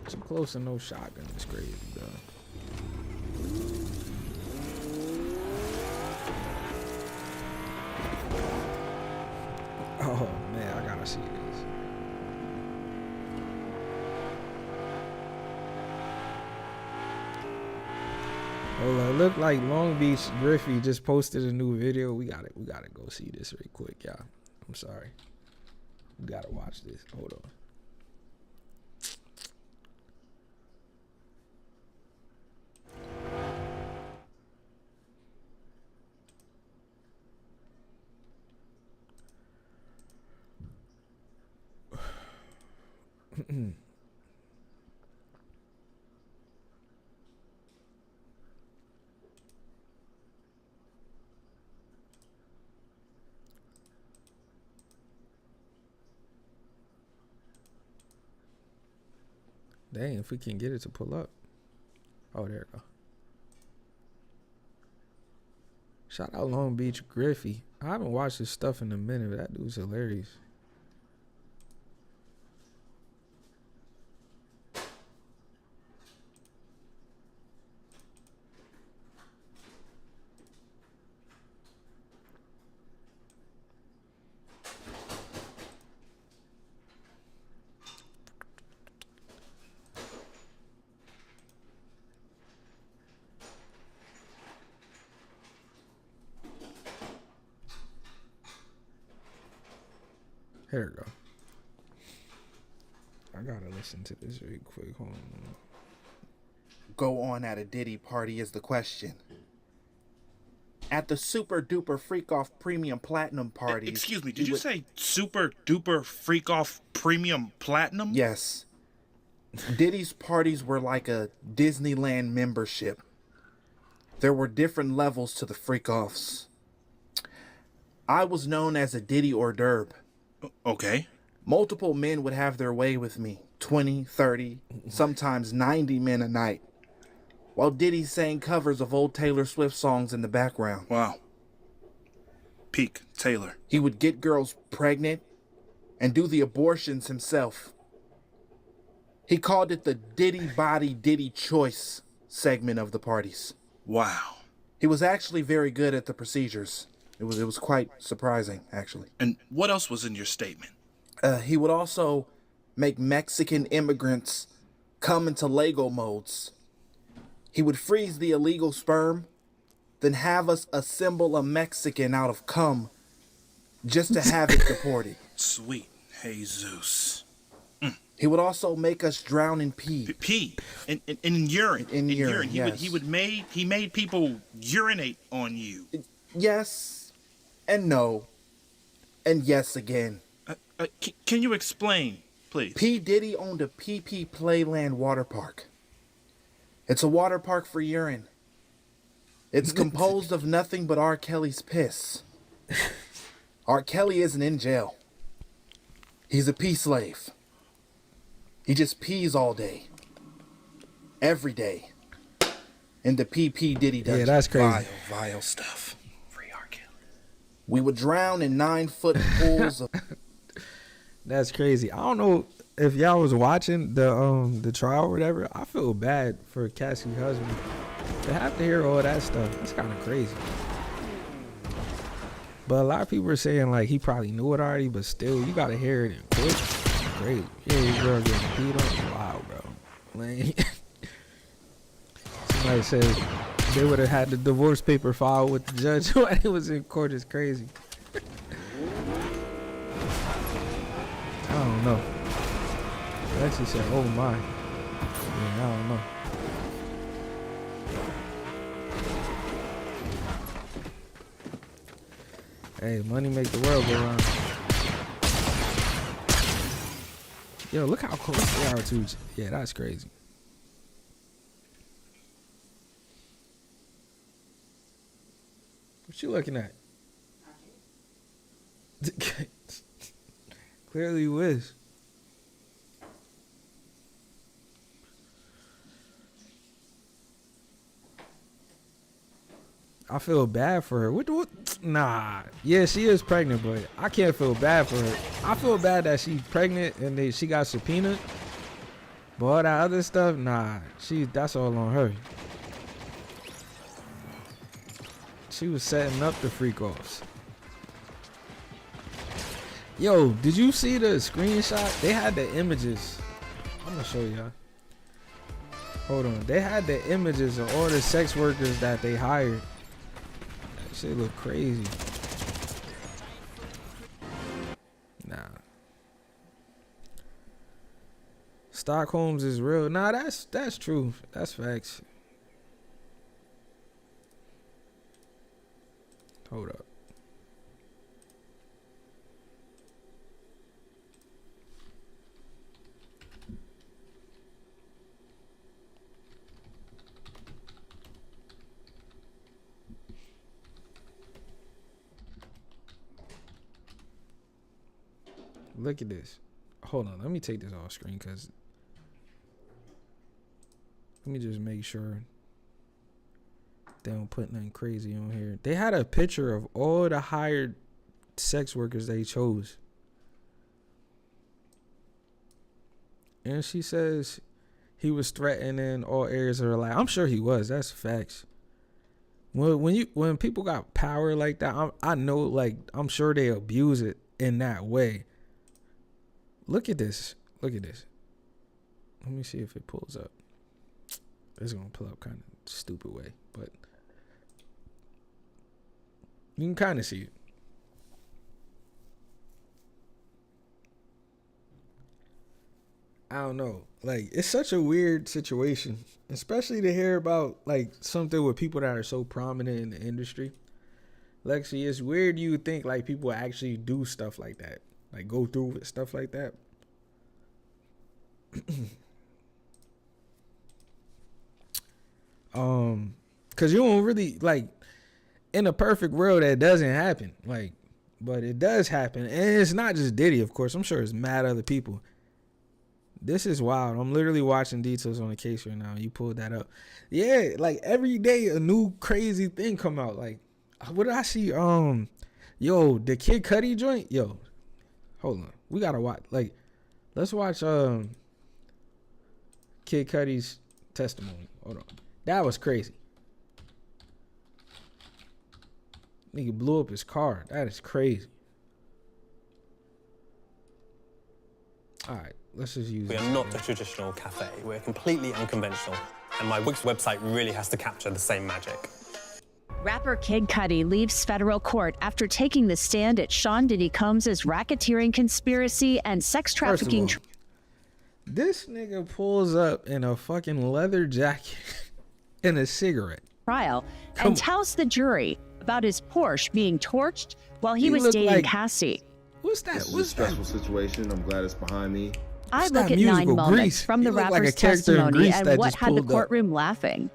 Too close and no shotgun is crazy, bro. Oh man, I gotta see this. Hold on, look like Long Beach Griffey just posted a new video. We gotta go see this real quick, y'all. I'm sorry. We gotta watch this. Hold on. Dang, if we can get it to pull up. Oh, there we go. Shout out Long Beach Griffey. I haven't watched his stuff in a minute, but that dude's hilarious. Here we go. I gotta listen to this really quick. Hold on. go on at a Diddy party is the question. At the Super Duper Freak Off Premium Platinum parties... Excuse me, did you say Super Duper Freak Off Premium Platinum? Yes. Diddy's parties were like a Disneyland membership. There were different levels to the freak offs. I was known as a Diddy hors d'oeuvre. Okay. Multiple men would have their way with me. 20, 30, sometimes 90 men a night. While Diddy sang covers of old Taylor Swift songs in the background. Wow. Peak Taylor. He would get girls pregnant and do the abortions himself. He called it the Diddy Body Diddy Choice segment of the parties. Wow. He was actually very good at the procedures. It was quite surprising, actually. And what else was in your statement? He would also make Mexican immigrants come into Lego modes. He would freeze the illegal sperm, then have us assemble a Mexican out of cum just to have it deported. Sweet Jesus. He would also make us drown in pee. Pee? In urine? In urine, yes. He made people urinate on you. Yes, and no, and yes again. Can you explain, please? P. Diddy owned a PP Playland water park. It's a water park for urine. It's composed of nothing but R. Kelly's piss. R. Kelly isn't in jail. He's a pee slave. He just pees all day. Every day. In the PP Diddy dungeon. Yeah, that's crazy. Vile stuff. Free R. Kelly. We would drown in 9-foot pools of... That's crazy. I don't know if y'all was watching the trial or whatever. I feel bad for Cassie's husband. To have to hear all that stuff, that's kind of crazy. But a lot of people are saying like he probably knew it already, but still, you gotta hear it in court. It's crazy. Yeah, your girl getting peed on. Wow, bro. Like, somebody said they would have had the divorce paper filed with the judge when it was in court. It's crazy. I don't know. Lexi said, oh my. Yeah, I don't know. Hey, money make the world go round. Yo, look how close they are to each. Yeah, that's crazy. What you looking at? Clearly you is. I feel bad for her. What? Nah. Yeah, she is pregnant, but I can't feel bad for her. I feel bad that she's pregnant and she got subpoenaed. But all that other stuff, nah. That's all on her. She was setting up the freak offs. Yo, did you see the screenshot? They had the images. I'm gonna show y'all. Hold on. They had the images of all the sex workers that they hired. That shit look crazy. Nah. Stockholm's is real. Nah, that's true. That's facts. Hold up. Look at this. Hold on. Let me take this off screen because let me just make sure they don't put nothing crazy on here. They had a picture of all the hired sex workers they chose. And she says he was threatening all areas of her life. I'm sure he was. That's facts. When people got power like that, I know, like, I'm sure they abuse it in that way. Look at this. Look at this. Let me see if it pulls up. It's going to pull up kind of stupid way, but you can kind of see it. I don't know. Like, it's such a weird situation, especially to hear about like something with people that are so prominent in the industry. Lexi, it's weird you would think like people actually do stuff like that, like go through with stuff like that. Cause you don't really like, in a perfect world that doesn't happen, like, but it does happen, and it's not just Diddy, of course. I'm sure it's mad other people. This is wild. I'm literally watching details on the case right now. You pulled that up. Yeah, like every day a new crazy thing come out. Like, what did I see? Yo, the Kid Cudi joint. Yo, hold on. We gotta watch. Like, let's watch Kid Cudi's testimony. Hold on. That was crazy. Nigga blew up his car. That is crazy. All right, let's just use. We are not a traditional cafe. We're completely unconventional, and my Wix website really has to capture the same magic. Rapper Kid Cudi leaves federal court after taking the stand at Sean Diddy Combs' racketeering conspiracy and sex trafficking. This nigga pulls up in a fucking leather jacket and a cigarette Trial and tells the jury about his Porsche being torched while he was dating like, Cassie. What's that? This is a stressful situation. I'm glad it's behind me. I look at 9 moments from the rapper's testimony and what had the courtroom laughing.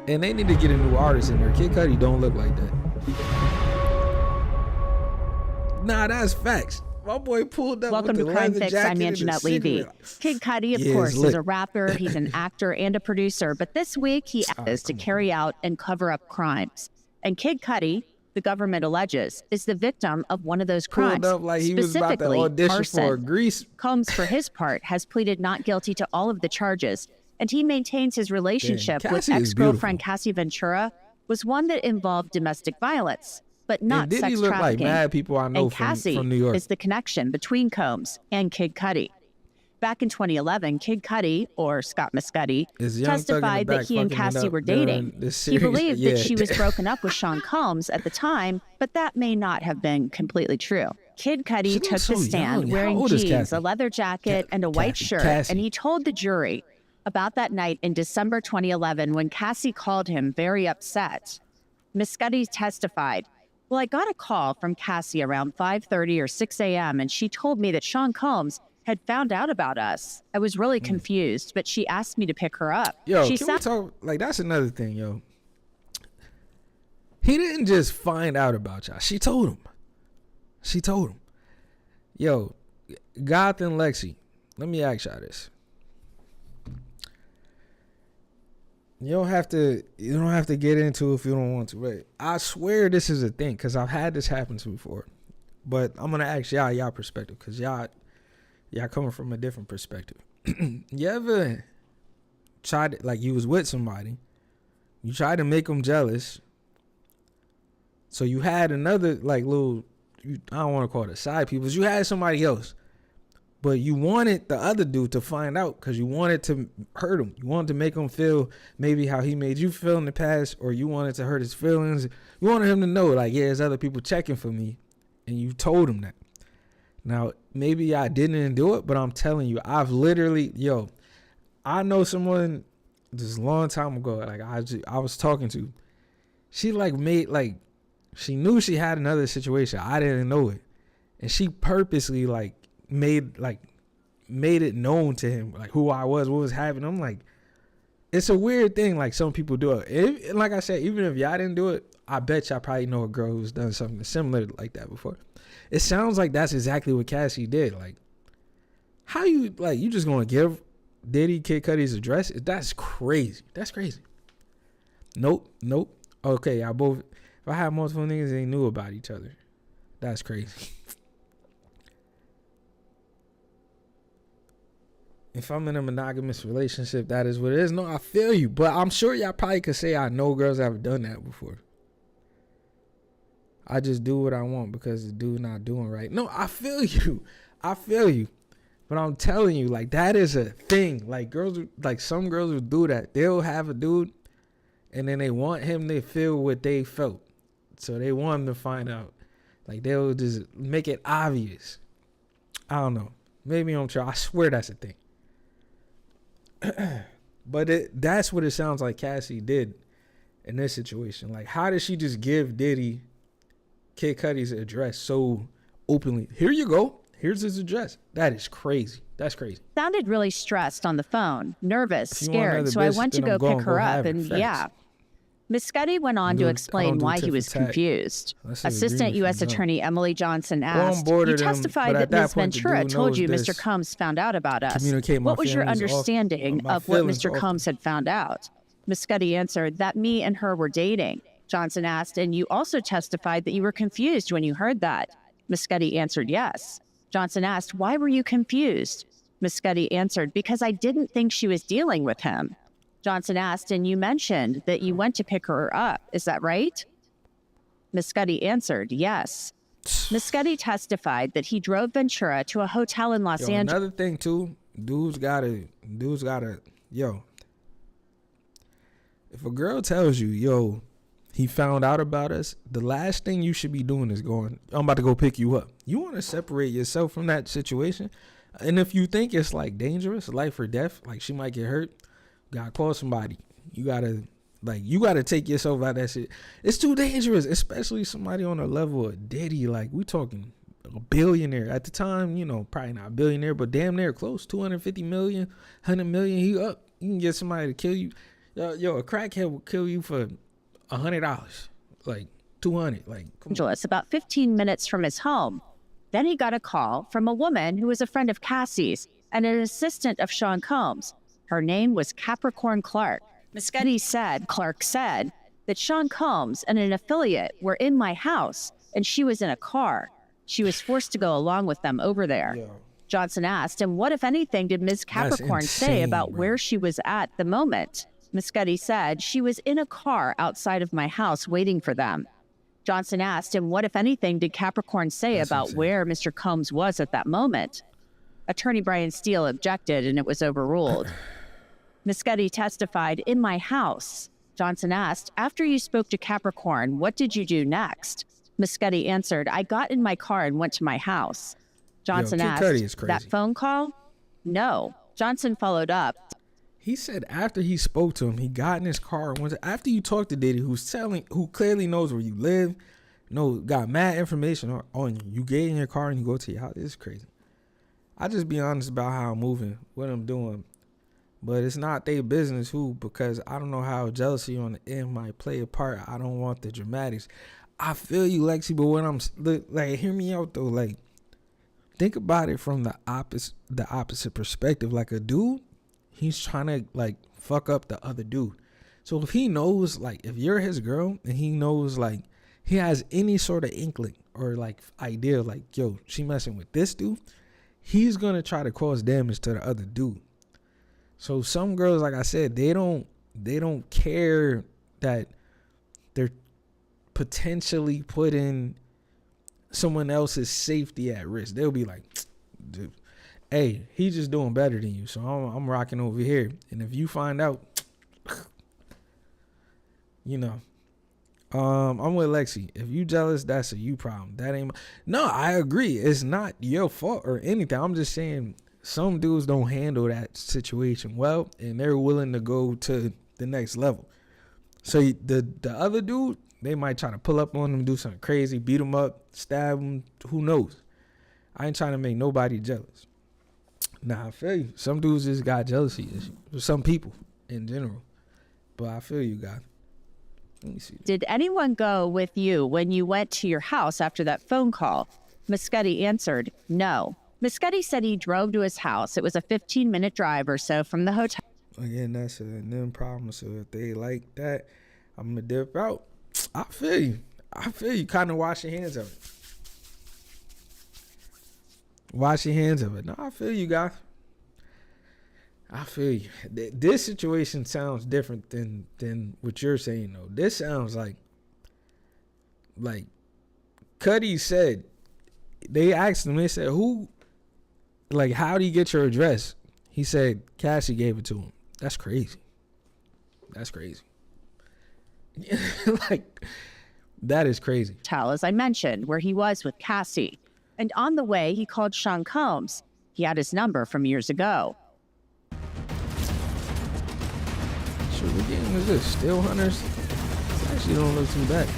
And they need to get a new artist in there. Kid Cudi don't look like that. Nah, that's facts. My boy pulled up. Welcome with to the Crime leather Fix. I'm jacket and Anjanette the Levy. cigarette. Kid Cudi, of Yeah, course, it's lit. is a rapper. He's an actor and a producer. But this week, he is to carry out and cover up crimes. And Kid Cudi, the government alleges, is the victim of one of those crimes. Pulled up like he was about to specifically audition arson. for Grease. Combs, for his part, has pleaded not guilty to all of the charges, and he maintains his relationship with Cassie is ex-girlfriend Cassie Ventura was one that involved domestic violence, but not And Diddy sex look like trafficking. mad people I know and Cassie from New York. is the connection between Combs and Kid Cudi. Back in 2011, Kid Cudi, or Scott Mescudi, Is Young Thug in the testified that back he and fucking it Cassie up were during dating. this He series? believed Yeah. that she was broken up with Sean Combs at the time, but that may not have been completely true. Kid Cudi She took looks so the stand young. How wearing old is jeans, Cassie? a leather jacket, and a white shirt, Cassie. and he told the jury about that night in December 2011 when Cassie called him very upset. Mescudi testified, "Well, I got a call from Cassie around 5:30 or 6 a.m. and she told me that Sean Combs had found out about us. I was really confused, but she asked me to pick her up." Yo, she can we talk? Like, that's another thing, yo. He didn't just find out about y'all. She told him. She told him. Yo, Goth and Lexi, let me ask y'all this. You don't have to get into it if you don't want to, right? I swear this is a thing, because I've had this happen to me before. But I'm gonna ask y'all perspective, because y'all coming from a different perspective. You ever tried, like, you was with somebody, you tried to make them jealous, so you had another, like, little, I don't want to call it a side piece, but you had somebody else, but you wanted the other dude to find out because you wanted to hurt him. You wanted to make him feel maybe how he made you feel in the past, or you wanted to hurt his feelings. You wanted him to know, like, yeah, there's other people checking for me, and you told him that. Now, maybe I didn't do it, but I'm telling you, I've literally, I know someone this a long time ago, like, I was talking to. She, like, she knew she had another situation. I didn't know it. And she purposely, like, made it known to him, like, who I was, what was happening. I'm like, it's a weird thing, like, some people do it. And like I said, even if y'all didn't do it, I bet y'all probably know a girl who's done something similar like that before. It sounds like that's exactly what Cassie did. Like, how you just gonna give Diddy Kid Cudi's address? That's crazy. That's crazy. Nope. Okay, y'all both, if I had multiple niggas, they knew about each other. That's crazy. If I'm in a monogamous relationship, that is what it is. No, I feel you. But I'm sure y'all probably could say I know girls that have done that before. I just do what I want because the dude not doing right. No, I feel you. But I'm telling you, like, that is a thing. Like, some girls will do that. They'll have a dude, and then they want him to feel what they felt. So they want him to find out. Like, they'll just make it obvious. I don't know. Maybe I'm sure. I swear that's a thing. But that's what it sounds like Cassie did in this situation. Like, how did she just give Diddy Kid Cudi's address so openly? Here you go. Here's his address. That is crazy. That's crazy. Sounded really stressed on the phone, nervous, If you want scared, another so I bitch, went to then I'm go pick going, her go up, have it. and Facts. yeah. Miss Scuddy went on to explain why he was confused. That's an Assistant agreement U.S. from them. Attorney Emily Johnson Well, on asked, board you of them, testified but that at that Ms. point, the Ventura dude told you knows Mr. this. Combs found out about us. Communicate my What was your feelings understanding my of what feelings Mr. often. Combs had found out? Ms. Scuddy answered that me and her were dating. Johnson asked, and you also testified that you were confused when you heard that. Ms. Scuddy answered yes. Johnson asked, why were you confused? Ms. Scuddy answered, because I didn't think she was dealing with him. Johnson asked, and you mentioned that you went to pick her up. Is that right? Ms. Scuddy answered, yes. Ms. Scuddy testified that he drove Ventura to a hotel in Los Angeles. Another thing too, dudes gotta, yo. If a girl tells you, yo, he found out about us, the last thing you should be doing is going, I'm about to go pick you up. You want to separate yourself from that situation. And if you think it's like dangerous, life or death, like she might get hurt, gotta call somebody. You gotta take yourself out of that shit. It's too dangerous, especially somebody on a level of Diddy. Like, we talking a billionaire at the time, you know, probably not a billionaire, but damn near close. 250 million, 100 million. He up. You can get somebody to kill you. Yo, a crackhead will kill you for $100, like 200. Like, Angeles, about 15 minutes from his home. Then he got a call from a woman who was a friend of Cassie's and an assistant of Sean Combs. Her name was Capricorn Clark. Ms. Scuddy Clark said that Sean Combs and an affiliate were in my house and she was in a car. She was forced to go along with them over there. Yo. Johnson asked, and what, if anything, did Ms. Capricorn say about where she was at the moment? Ms. Scuddy said she was in a car outside of my house waiting for them. Johnson asked, and what, if anything, did Capricorn say about where Mr. Combs was at that moment? Attorney Brian Steele objected, and it was overruled. Ms. Scuddy testified, in my house. Johnson asked, after you spoke to Capricorn, what did you do next? Ms. Scuddy answered, I got in my car and went to my house. Johnson Kid asked, Cudi is crazy. that phone call? No. Johnson followed up. He said after he spoke to him, he got in his car. After you talk to Diddy, who clearly knows where you live, got mad information on you. You get in your car and you go to your house. It's crazy. I just be honest about how I'm moving, what I'm doing. But it's not their business because I don't know how jealousy on the end might play a part. I don't want the dramatics. I feel you, Lexi, but when I'm like, hear me out though. Like, think about it from the opposite perspective. Like, a dude, he's trying to like fuck up the other dude. So if he knows, like, if you're his girl and he knows, like, he has any sort of inkling or like idea, like, yo, she messing with this dude, he's gonna try to cause damage to the other dude. So some girls, like I said, they don't care that they're potentially putting someone else's safety at risk. They'll be like, dude, hey, he's just doing better than you, so I'm rocking over here. And if you find out, you know, I'm with Lexi. If you jealous, that's a you problem. That ain't no, I agree. It's not your fault or anything. I'm just saying some dudes don't handle that situation well, and they're willing to go to the next level. So the other dude, they might try to pull up on him, do something crazy, beat him up, stab him. Who knows? I ain't trying to make nobody jealous. Nah, I feel you. Some dudes just got jealousy issues. Some people in general. But I feel you, guys. Let me see. Did anyone go with you when you went to your house after that phone call? Ms. Scuddy answered, no. Ms. Scuddy said he drove to his house. It was a 15-minute drive or so from the hotel. Again, that's a them problem. So if they like that, I'm going to dip out. I feel you. Kind of wash your hands of it. Wash your hands of it. No, I feel you, guys. I feel you. This situation sounds different than what you're saying, though. This sounds like Cudi said, they asked him, they said, how do you get your address? He said, Cassie gave it to him. That's crazy. That's crazy. Like, that is crazy. As I mentioned, where he was with Cassie. And on the way, he called Sean Combs. He had his number from years ago. is this? Steel Hunters? This actually don't look too bad.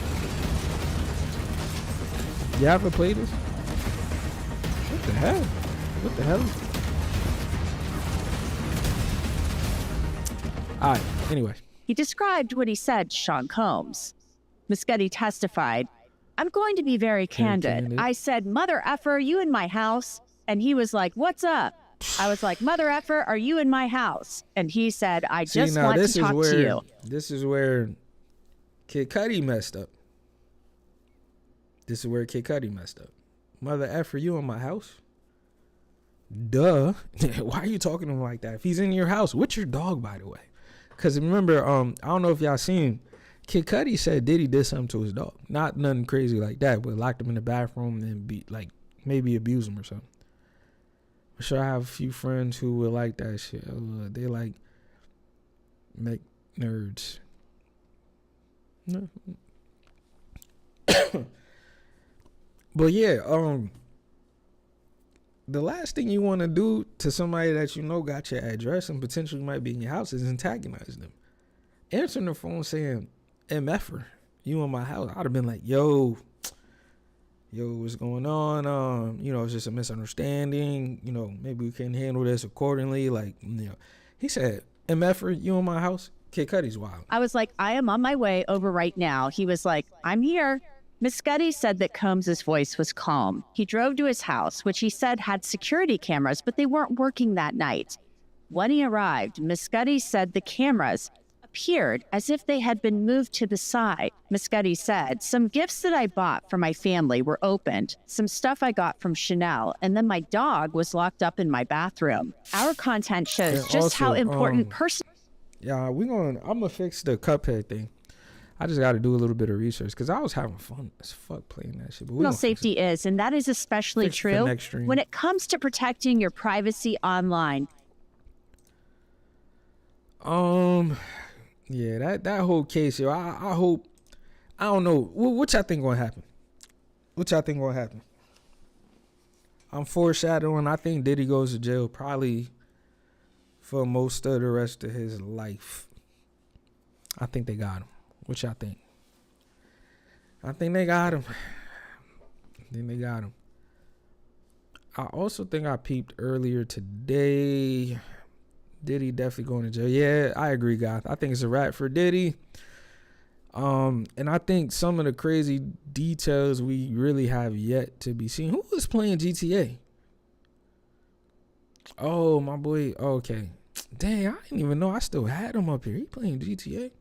You ever played this? What the hell? What the hell? All right, anyway. He described what he said to Sean Combs. Muscati testified, I'm going to be very candid. I said, mother effer, you in my house? And he was like, what's up? I was like, mother effer, are you in my house? And he said, I just want to talk to you. This is where Kid Cudi messed up. This is where Kid Cudi messed up. Mother effer, you in my house? Duh. Why are you talking to him like that? If he's in your house, what's your dog, by the way? Because remember, I don't know if y'all seen, Kid Cudi said Diddy did something to his dog. Not nothing crazy like that, but locked him in the bathroom and maybe abuse him or something. I'm sure I have a few friends who would like that shit. They like make nerds. But yeah, the last thing you want to do to somebody that you know got your address and potentially might be in your house is antagonize them. Answering the phone saying, MFer, you in my house. I'd have been like, yo, what's going on? It's just a misunderstanding. Maybe we can handle this accordingly. He said, MFer, you in my house? Kid Cudi's wild. I was like, I am on my way over right now. He was like, I'm here. Muscati said that Combs' voice was calm. He drove to his house, which he said had security cameras, but they weren't working that night. When he arrived, Muscati said the cameras appeared as if they had been moved to the side. Muscati said, some gifts that I bought for my family were opened, some stuff I got from Chanel, and then my dog was locked up in my bathroom. Our content shows just also, how important Yeah, I'm gonna fix the Cuphead thing. I just got to do a little bit of research because I was having fun as fuck playing that shit. Personal safety is, and that is especially true when it comes to protecting your privacy online. Yeah, that whole case, yo. I hope. I don't know. What y'all think gonna happen? I'm foreshadowing. I think Diddy goes to jail probably for most of the rest of his life. I think they got him. What y'all think? I think they got him. I also think I peeped earlier today. Diddy definitely going to jail. Yeah, I agree, guys. I think it's a wrap for Diddy. And I think some of the crazy details we really have yet to be seen. Who was playing GTA? Oh, my boy. Okay. Dang, I didn't even know I still had him up here. He playing GTA.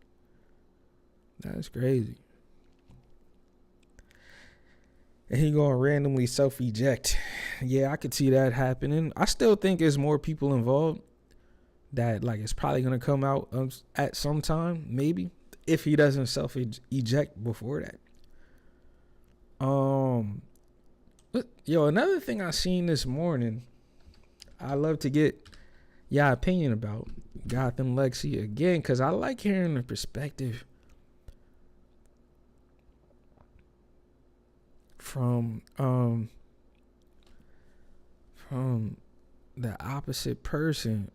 That's crazy. And he gonna randomly self-eject. Yeah, I could see that happening. I still think there's more people involved that it's probably gonna come out at some time, maybe, if he doesn't self-eject before that. But, another thing I seen this morning, I love to get y'all opinion about Gotham Legacy again, because I like hearing the perspective from the opposite person.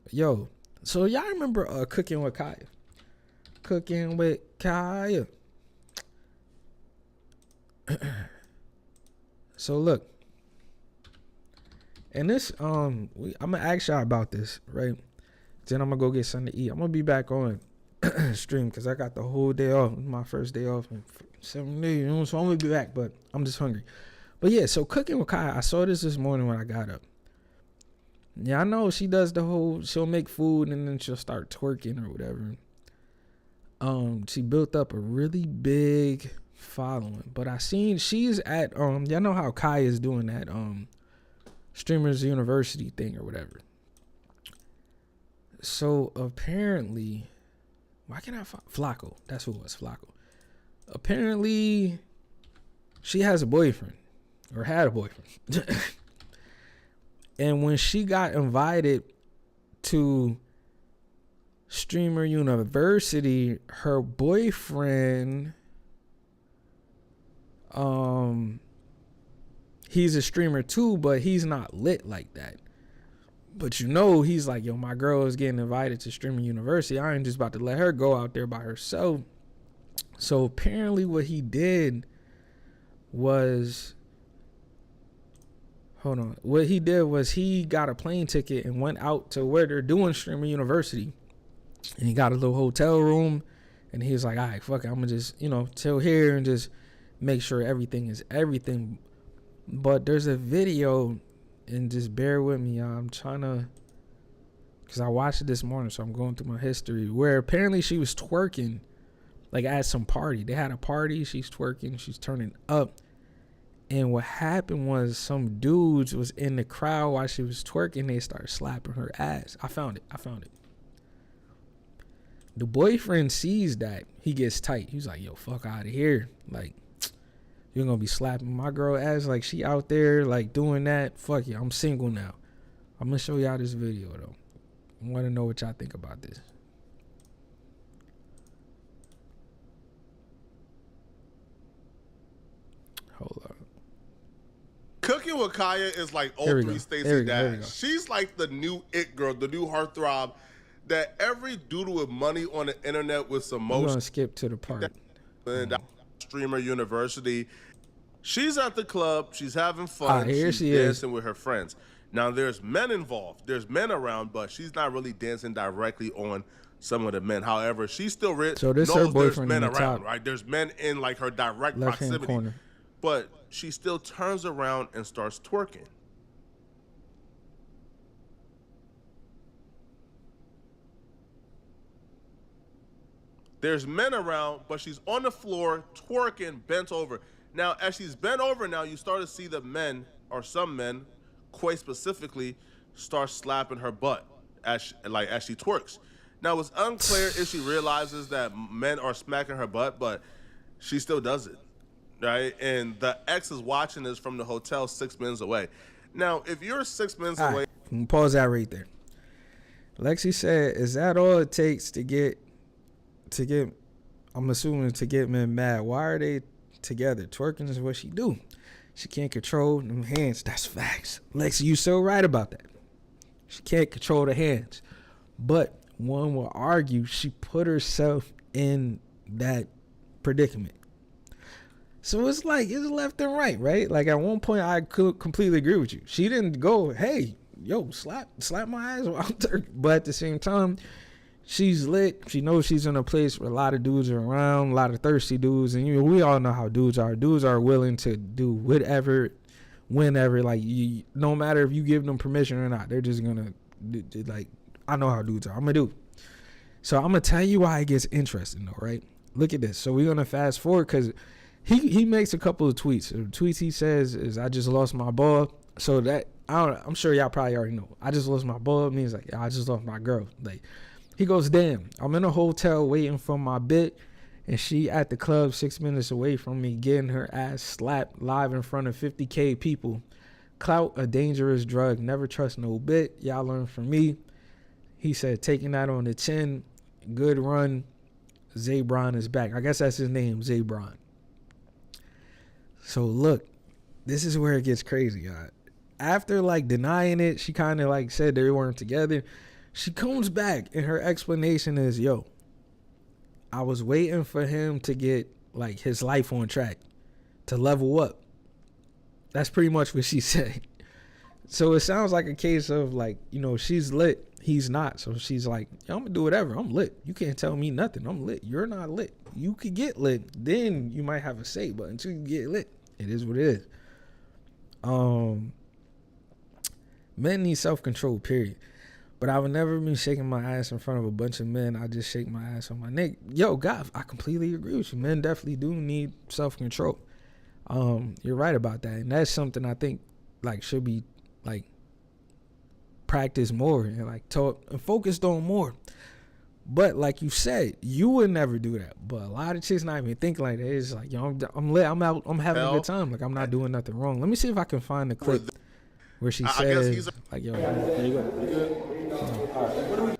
So y'all remember Cooking with Kaya? So look, and this I'm gonna ask y'all about this, right? Then I'm gonna go get something to eat. I'm gonna be back on stream because I got the whole day off. My first day off in 7 days, so I'm gonna be back, but I'm just hungry. But yeah, so Cooking with Kaya, I saw this morning when I got up. Yeah, I know she does she'll make food and then she'll start twerking or whatever. She built up a really big following, but I seen she's at y'all know how Kaya is doing that Streamers University thing or whatever. So apparently, why can't I find Flacco? That's who it was, Flacco. Apparently, she has a boyfriend or had a boyfriend. And when she got invited to Streamer University, her boyfriend, he's a streamer too, but he's not lit like that. But you know, he's like, yo, my girl is getting invited to streaming university. I ain't just about to let her go out there by herself. So apparently what he did was, what he did was he got a plane ticket and went out to where they're doing streaming university. And he got a little hotel room. And he was like, all right, fuck it. I'm going to just, chill here and just make sure everything is everything. But there's a video, and just bear with me, y'all. I'm trying to, because I watched it this morning, so I'm going through my history, where apparently she was twerking, like at some party. They had a party. She's twerking. She's turning up. And what happened was some dudes was in the crowd while she was twerking. They started slapping her ass. I found it. The boyfriend sees that. He gets tight. He's like, yo, fuck out of here. Like, you're going to be slapping my girl ass like she out there, like, doing that. Fuck you. I'm single now. I'm going to show y'all this video, though. I want to know what y'all think about this. Hold up. Cooking with Kaya is like Here we 03 go. Stacey Dash. She's like the new it girl, the new heartthrob that every dude with money on the internet with some I'm motion. going to skip to the part. And Streamer University. She's at the club. She's having fun. Here she's she dancing with her friends. Now, there's men involved. There's men around, but she's not really dancing directly on some of the men. However, she's still rich. So this knows her boyfriend there's men in the around, top right? There's men in like her direct left-hand proximity. corner. But she still turns around and starts twerking. There's men around, but she's on the floor twerking, bent over. Now, as she's bent over now, you start to see the men, or some men, quite specifically, start slapping her butt as she twerks. Now, it's unclear if she realizes that men are smacking her butt, but she still does it, right? And the ex is watching this from the hotel 6 minutes away. Now, if you're 6 minutes away... Right. Pause that right there. Lexi said, is that all it takes to get, I'm assuming, to get men mad? Why are they together? Twerking is what she do. She can't control them hands. That's facts. Lexi, you so right about that. She can't control the hands. But one will argue she put herself in that predicament. So it's like, it's left and right? Like at one point I could completely agree with you. She didn't go, hey, yo, slap my ass while I'm twerking. But at the same time, she's lit. She knows she's in a place where a lot of dudes are around, a lot of thirsty dudes. And we all know how dudes are. Dudes are willing to do whatever, whenever. Like, no matter if you give them permission or not, they're just going to, like, I know how dudes are. I'm a dude. So I'm going to tell you why it gets interesting, though, right? Look at this. So we're going to fast forward because he makes a couple of tweets. The tweets he says is, I just lost my ball. So that, I'm sure y'all probably already know. I just lost my ball means, like, I just lost my girl. Like, he goes, damn, I'm in a hotel waiting for my bit, and she at the club 6 minutes away from me getting her ass slapped live in front of 50K people. Clout, a dangerous drug. Never trust no bit. Y'all learn from me. He said, taking that on the chin. Good run. Zabron is back. I guess that's his name, Zabron. So look, this is where it gets crazy, y'all. After like denying it, she kind of like said they weren't together. She comes back and her explanation is, yo, I was waiting for him to get like his life on track, to level up. That's pretty much what she said. So it sounds like a case of like, she's lit, he's not. So she's like, yo, I'm gonna do whatever. I'm lit. You can't tell me nothing. I'm lit. You're not lit. You could get lit. Then you might have a say, but until you get lit, it is what it is. Men need self-control, period. But I would never be shaking my ass in front of a bunch of men. I just shake my ass on my neck. Yo, God, I completely agree with you. Men definitely do need self-control. You're right about that. And that's something I think like should be like practiced more and like taught and focused on more. But like you said, you would never do that. But a lot of chicks not even think like that. It's like, yo, I'm lit. I'm out. I'm having a good time. Like, I'm not doing nothing wrong. Let me see if I can find the clip where she says, like, yo, there you go.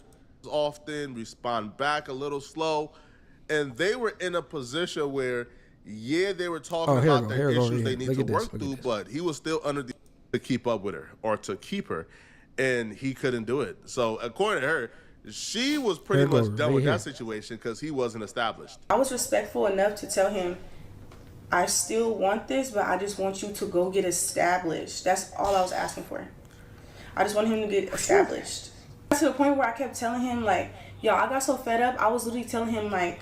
Often respond back a little slow. And they were in a position where, yeah, they were talking about the issues they need to work through, but he was still under the to keep up with her or to keep her. and he couldn't do it. So according to her, she was pretty much done with that situation because he wasn't established. I was respectful enough to tell him, I still want this, but I just want you to go get established. That's all I was asking for. I just want him to get established. To the point where I kept telling him, like, yo, I got so fed up, I was literally telling him, like,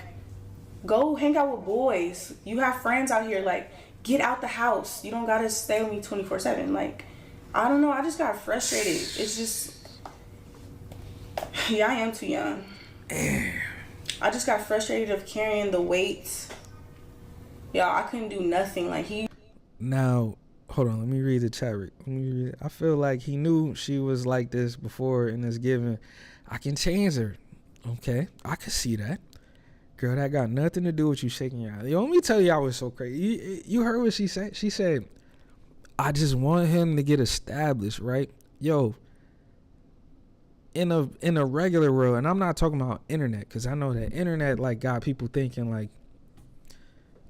go hang out with boys. You have friends out here, like, get out the house. You don't gotta stay with me 24/7. Like, I don't know, I just got frustrated. It's just, yeah, I am too young. I just got frustrated of carrying the weight. Y'all, I couldn't do nothing. Like, he... Now, hold on, let me read the chat. Let me read it. I feel like he knew she was like this before and is given, I can change her. Okay, I can see that. Girl, that got nothing to do with you shaking your eye. Yo, let me tell you, I was so crazy. You heard what she said? She said, I just want him to get established, right? Yo, in a regular world, and I'm not talking about internet, because I know that internet, like, got people thinking, like,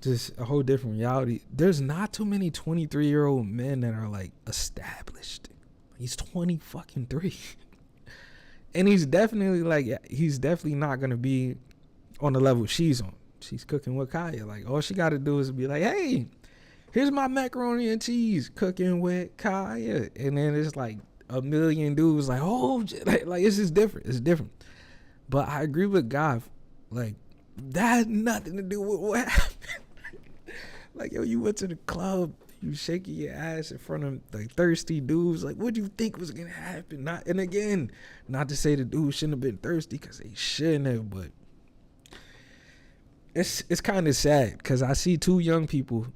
just a whole different reality. There's not too many 23-year-old men that are, like, established. He's 20 fucking 3. And he's definitely, like, he's definitely not going to be on the level she's on. She's cooking with Kaya. Like, all she got to do is be like, hey, here's my macaroni and cheese cooking with Kaya. And then it's like a million dudes like, oh, like it's just different. It's different. But I agree with God. Like, that had nothing to do with what happened. Like, yo, you went to the club, you shaking your ass in front of like thirsty dudes. Like, what do you think was gonna happen? And again, not to say the dude shouldn't have been thirsty, because they shouldn't have, but it's kind of sad because I see two young people.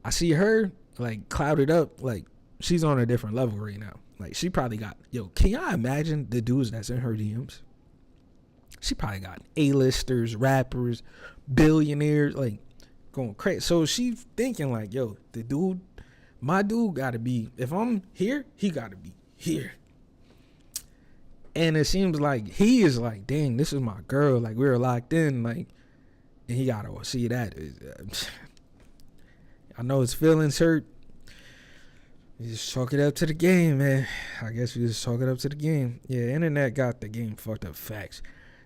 I see her like clouded up, like she's on a different level right now. Like, she probably got, yo, can y'all imagine the dudes that's in her DMs? She probably got A-listers, rappers, billionaires, like going crazy. So she's thinking like, yo, my dude gotta be, if I'm here, he gotta be here. And it seems like he is like, dang, this is my girl. Like, we were locked in, like, and he gotta see that. I know his feelings hurt. You just chalk it up to the game, man. I guess we just chalk it up to the game. Yeah, internet got the game fucked up. Facts.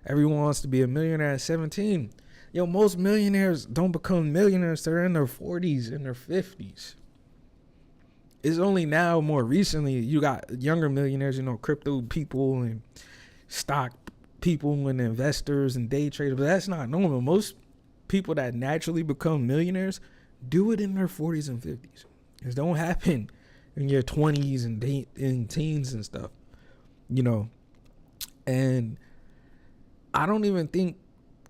Everyone wants to be a millionaire at 17. Yo, most millionaires don't become millionaires. They're in their 40s, in their 50s. It's only now, more recently, you got younger millionaires, you know, crypto people and stock people and investors and day traders. But that's not normal. Most people that naturally become millionaires do it in their 40s and 50s. It don't happen in your 20s and in teens and stuff, you know. And I don't even think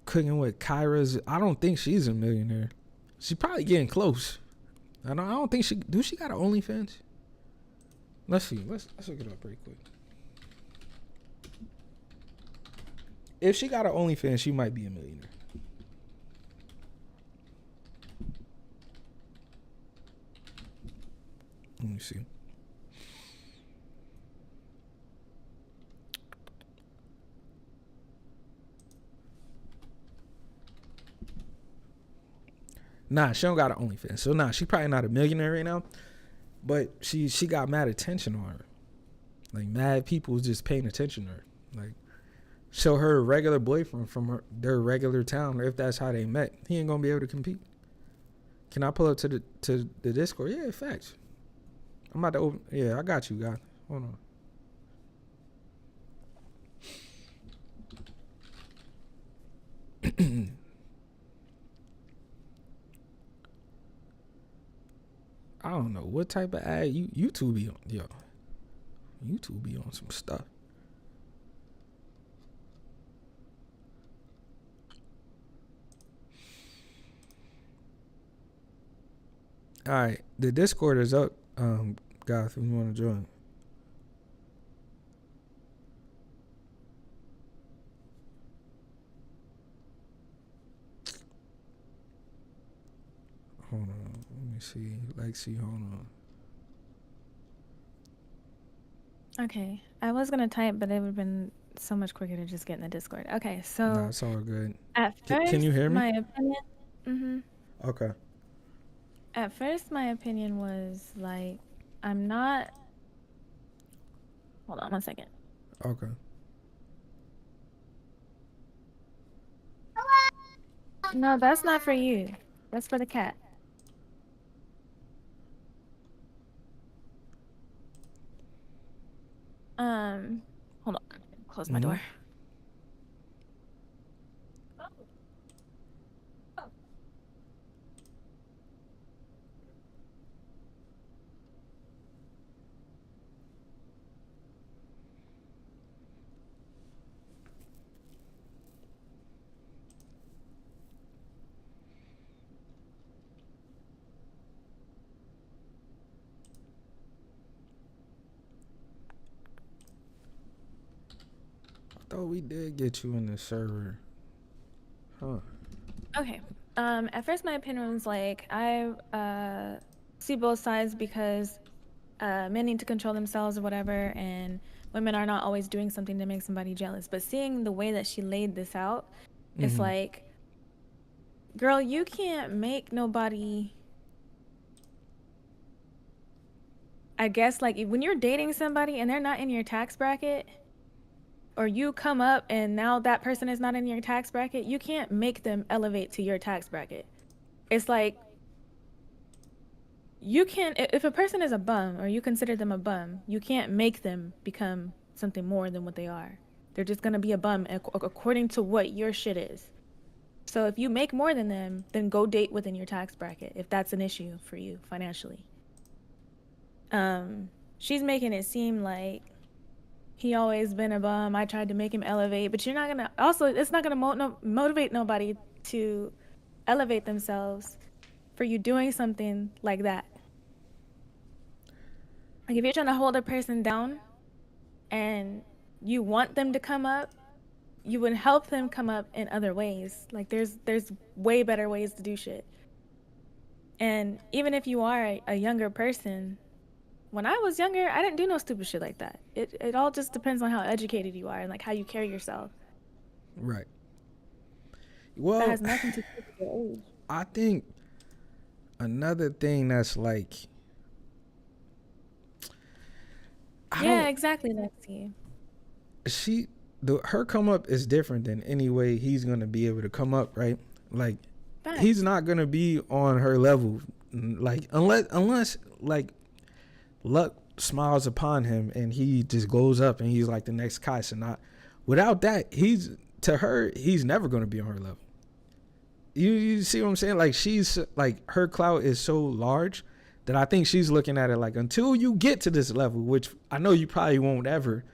cooking with Kyra's, I don't think she's a millionaire. She's probably getting close. I don't think she got an OnlyFans? Let's see. Let's look it up pretty quick. If she got an OnlyFans, she might be a millionaire. Let me see. Nah, she don't got an OnlyFans. So nah, she probably not a millionaire right now. But she got mad attention on her. Like, mad people just paying attention to her. Like, show her a regular boyfriend from their regular town, or if that's how they met, he ain't gonna be able to compete. Can I pull up to the Discord? Yeah, facts. I'm about to open. Yeah, I got you, guys. Hold on. I don't know what type of ad YouTube be on. Yo, YouTube be on some stuff. All right, the Discord is up. Guys, if you want to join. Hold on, let me see. Lexi, hold on. Okay, I was gonna type, but it would have been so much quicker to just get in the Discord. Okay, so nah, it's all good. At first, can you hear me? My opinion. Okay. At first, my opinion was like, I'm not Hold on 1 second. Okay. No, that's not for you. That's for the cat. Hold on. Close my door. I thought we did get you in the server. Huh. Okay. At first my opinion was like, I see both sides because men need to control themselves or whatever, and women are not always doing something to make somebody jealous. But seeing the way that she laid this out, it's like, girl, you can't make nobody. I guess like when you're dating somebody and they're not in your tax bracket, or you come up and now that person is not in your tax bracket, you can't make them elevate to your tax bracket. It's like, you can't, if a person is a bum or you consider them a bum, you can't make them become something more than what they are. They're just gonna be a bum according to what your shit is. So if you make more than them, then go date within your tax bracket if that's an issue for you financially. She's making it seem like he always been a bum. I tried to make him elevate, but you're not gonna. Also, it's not gonna motivate nobody to elevate themselves for you doing something like that. Like if you're trying to hold a person down, and you want them to come up, you would help them come up in other ways. Like there's way better ways to do shit. And even if you are a younger person. When I was younger, I didn't do no stupid shit like that. It all just depends on how educated you are and like how you carry yourself. Right. Well, that has nothing to do with your age. I think another thing that's like, yeah, exactly, Lexi. Her come up is different than any way he's gonna be able to come up, right? Like, he's not gonna be on her level, like unless like. Luck smiles upon him and he just goes up and he's like the next Kai Cenat. Without that, he's never going to be on her level. You see what I'm saying? Like she's like, her clout is so large that I think she's looking at it like, until you get to this level, which I know you probably won't ever,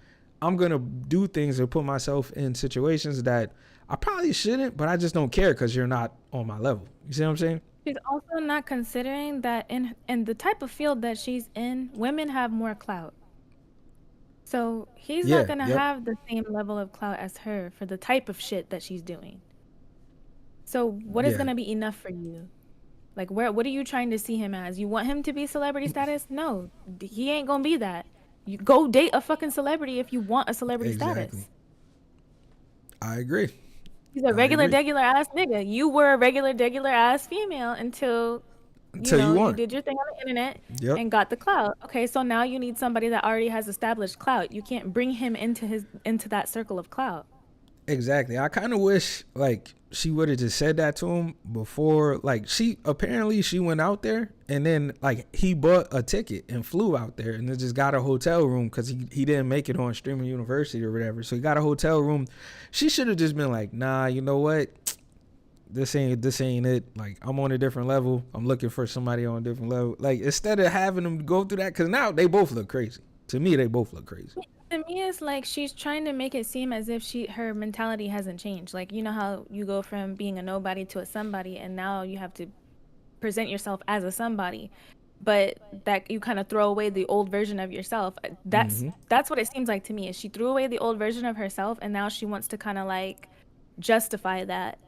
I'm going to do things and put myself in situations that I probably shouldn't, but I just don't care because you're not on my level. You see what I'm saying? She's also not considering that in the type of field that she's in, women have more clout. So he's not going to have the same level of clout as her for the type of shit that she's doing. So what is going to be enough for you? Like, what are you trying to see him as? You want him to be celebrity status? No, he ain't going to be that. You go date a fucking celebrity if you want a celebrity status. I agree. He's a regular ass nigga. You were a regular ass female until you did your thing on the internet and got the clout. Okay, so now you need somebody that already has established clout. You can't bring him into that circle of clout. Exactly. I kind of wish like she would have just said that to him before. Like she went out there and then like he bought a ticket and flew out there and then just got a hotel room because he didn't make it on Streaming University or whatever. So he got a hotel room. She should have just been like, nah, you know what? This ain't it. Like, I'm on a different level. I'm looking for somebody on a different level. Like, instead of having them go through that, because now they both look crazy. To me, they both look crazy. To me, it's like she's trying to make it seem as if her mentality hasn't changed. Like, you know how you go from being a nobody to a somebody, and now you have to present yourself as a somebody, but that you kind of throw away the old version of yourself. That's what it seems like to me. Is she threw away the old version of herself, and now she wants to kind of like justify that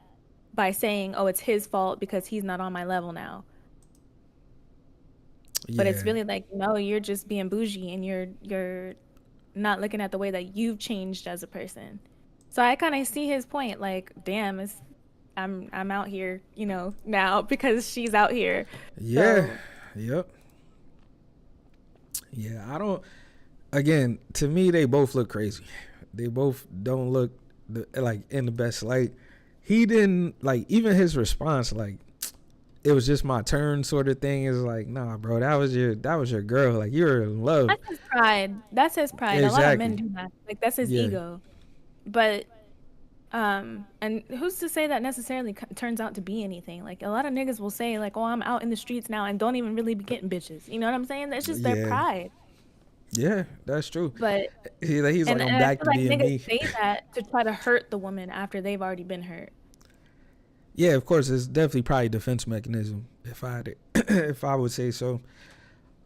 by saying, oh, it's his fault because he's not on my level now. But it's really like, no, you're just being bougie and you're not looking at the way that you've changed as a person. So I kind of see his point, like, damn, I'm out here, now because she's out here. Yeah. So. Yep. Yeah, again, to me, they both look crazy. They both don't look like in the best light. He didn't like even his response, like it was just my turn sort of thing. Is like, nah, bro, that was your girl. Like you were in love. That's his pride. That's his pride. Exactly. A lot of men do that. Like that's his Yeah. ego. But and who's to say that necessarily turns out to be anything? Like a lot of niggas will say like, oh, I'm out in the streets now and don't even really be getting bitches. You know what I'm saying? That's just their pride. Yeah, that's true. But he's like, I'm back to being me. Niggas say that to try to hurt the woman after they've already been hurt. Yeah, of course, it's definitely probably a defense mechanism if I had if I would say so.